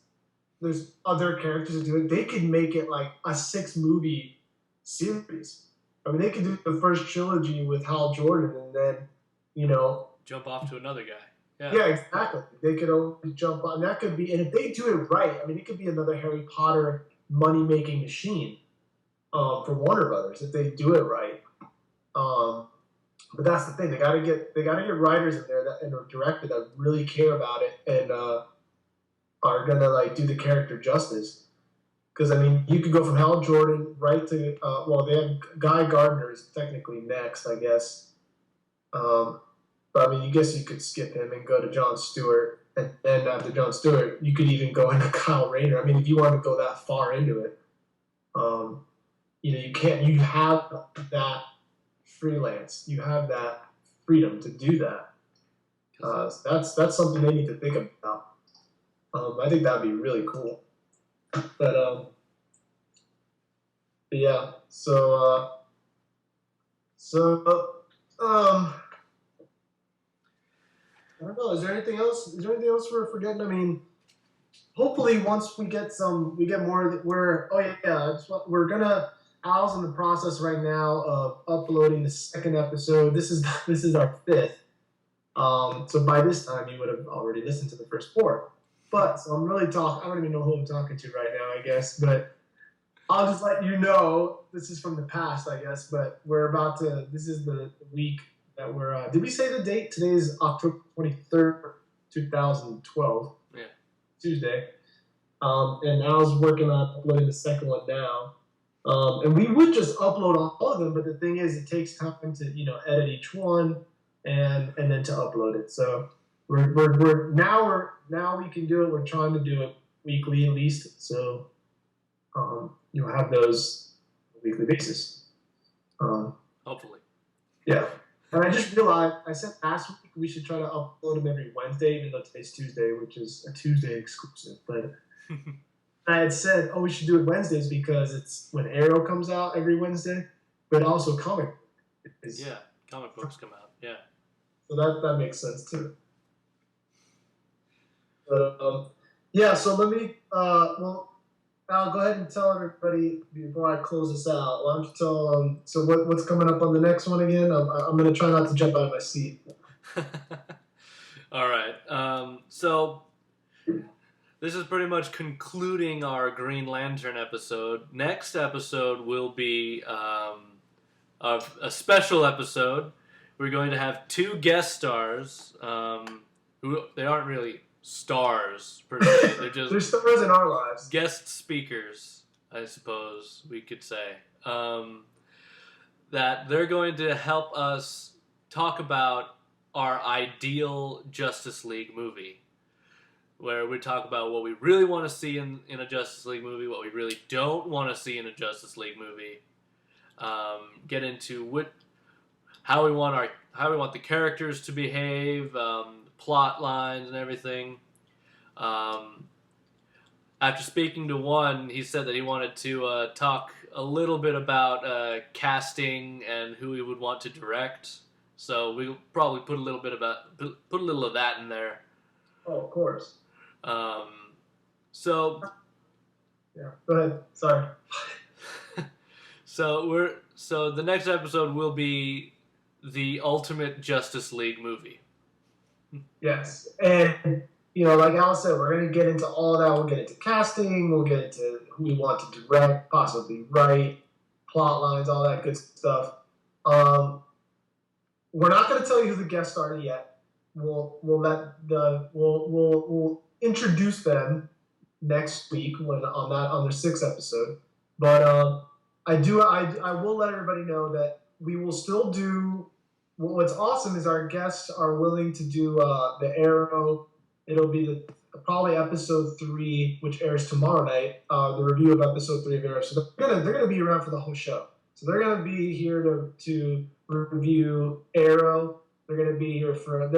there's other characters that do it, they could make it like a 6-movie series. I mean, they could do the first trilogy with Hal Jordan and then, jump off to another guy. Yeah, exactly. They could always jump on. That could be, and if they do it right, I mean, it could be another Harry Potter money-making machine for Warner Brothers if they do it right. But that's the thing; they gotta get writers in there and a director that really care about it and are gonna like do the character justice. Because I mean, you could go from Hal Jordan right to they have Guy Gardner is technically next, I guess. But I mean, I guess you could skip him and go to Jon Stewart, and then after Jon Stewart, you could even go into Kyle Rayner. I mean, if you want to go that far into it, you can't. You have that freelance. You have that freedom to do that. That's something they need to think about. I think that'd be really cool. But yeah. So I don't know. Is there anything else? Is there anything else we're forgetting? I mean, hopefully once we get more. We're gonna. Al's in the process right now of uploading the second episode. This is our 5th. So by this time you would have already listened to the first 4. But so I'm really talking. I don't even know who I'm talking to right now, I guess. But I'll just let you know. This is from the past, I guess. But we're about to. This is the week that we're. Did we say the date? Today is October 23rd, 2012. Yeah. Tuesday. And Al's working on uploading the second one now. And we would just upload all of them, but the thing is, it takes time to edit each one and then to upload it. So we're now we can do it. We're trying to do it weekly at least. So you'll have those on a weekly basis. Hopefully. Yeah. And I just realized I said last week we should try to upload them every Wednesday, even though today's Tuesday, which is a Tuesday exclusive. But I had said, we should do it Wednesdays because it's when Arrow comes out every Wednesday, but also comic. Comic books come out. Yeah. So that makes sense too. But so let me. Al, go ahead and tell everybody before I close this out. Why don't you tell them? So what's coming up on the next one again? I'm going to try not to jump out of my seat. All right. So. This is pretty much concluding our Green Lantern episode. Next episode will be a special episode. We're going to have 2 guest stars. Who they aren't really stars per se. They're just they're stars in our lives. Guest speakers, I suppose we could say. That they're going to help us talk about our ideal Justice League movie. Where we talk about what we really want to see in a Justice League movie, what we really don't want to see in a Justice League movie. Get into how we want the characters to behave, plot lines and everything. After speaking to one, he said that he wanted to talk a little bit about casting and who he would want to direct. So we'll probably put a little of that in there. Oh, of course. So yeah, go ahead. Sorry. So the next episode will be the ultimate Justice League movie. Yes, and like Al said, we're going to get into all that. We'll get into casting. We'll get into who we want to direct, possibly write, plot lines, all that good stuff. We're not going to tell you who the guests are yet. We'll introduce them next week on their 6th episode. But I will let everybody know that we will still do. What's awesome is our guests are willing to do the Arrow. It'll be probably episode 3, which airs tomorrow night. The review of episode 3 of Arrow. So they're gonna be around for the whole show. So they're gonna be here to review Arrow. They're gonna be here for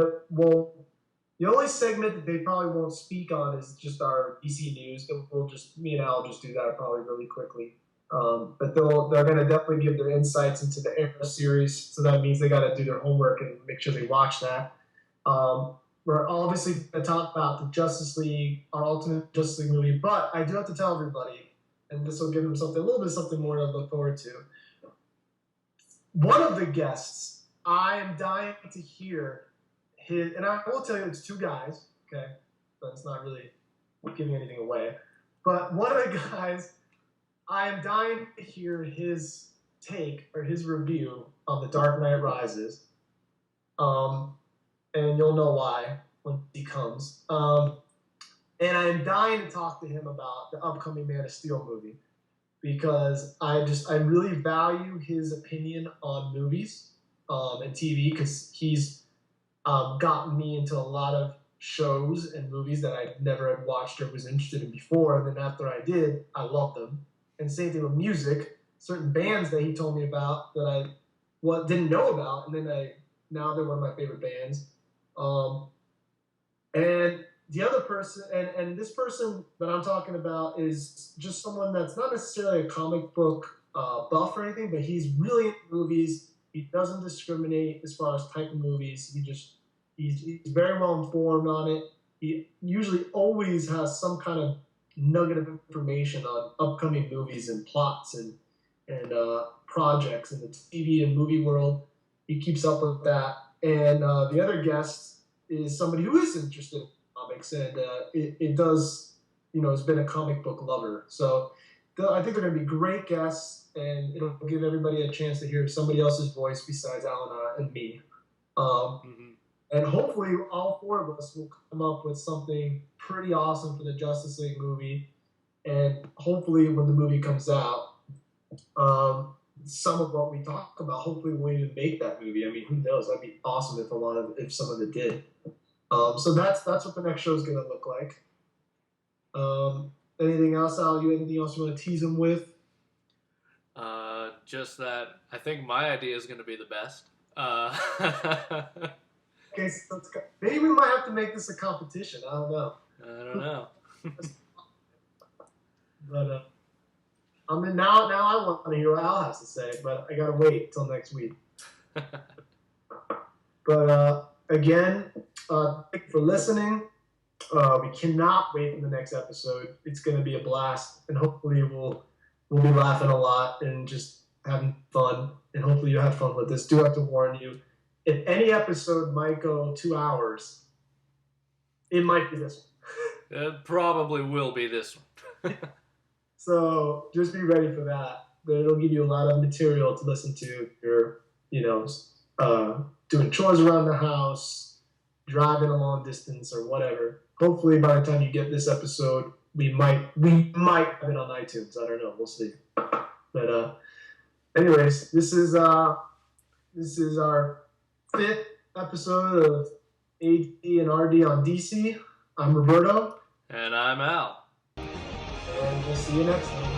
the only segment that they probably won't speak on is just our DC news. Me and Al will just do that probably really quickly. But they're going to definitely give their insights into the Arrow series. So that means they got to do their homework and make sure they watch that. We're obviously going to talk about the Justice League, our Ultimate Justice League movie. But I do have to tell everybody, and this will give them a little bit something more to look forward to. One of the guests, I am dying to hear and I will tell you it's 2 guys, okay? So it's not really giving anything away. But one of the guys, I am dying to hear his take or his review on The Dark Knight Rises. And you'll know why when he comes. And I'm dying to talk to him about the upcoming Man of Steel movie because I really value his opinion on movies and TV because he's gotten me into a lot of shows and movies that I never had watched or was interested in before. And then after I did, I loved them. And same thing with music, certain bands that he told me about that I didn't know about. And then now they're one of my favorite bands. And the other person, and this person that I'm talking about is just someone that's not necessarily a comic book buff or anything, but he's really into movies. He doesn't discriminate as far as type of movies. He's very well informed on it. He usually always has some kind of nugget of information on upcoming movies and plots and projects in the TV and movie world. He keeps up with that. And the other guest is somebody who is interested in comics and it does, has been a comic book lover. So I think they're going to be great guests, and it'll give everybody a chance to hear somebody else's voice besides Alan and me. And hopefully all 4 of us will come up with something pretty awesome for the Justice League movie. And hopefully when the movie comes out, some of what we talk about, hopefully we'll even make that movie. I mean, who knows? That'd be awesome if some of it did. So that's what the next show is going to look like. Anything else, Al? Anything else you want to tease them with? Just that I think my idea is going to be the best. Okay, so maybe we might have to make this a competition. I don't know. But now I want to hear what Al has to say, but I gotta wait till next week. But again, thank you for listening. We cannot wait for the next episode. It's gonna be a blast, and hopefully we'll be laughing a lot and just having fun. And hopefully you have fun with this. Do have to warn you. If any episode might go 2 hours, it might be this one. It probably will be this one. So just be ready for that. But it'll give you a lot of material to listen to if you're, doing chores around the house, driving a long distance, or whatever. Hopefully by the time you get this episode, we might have it on iTunes. I don't know. We'll see. But anyways, this is our 5th episode of AD and RD on DC. I'm Roberto. And I'm Al. And we'll see you next time.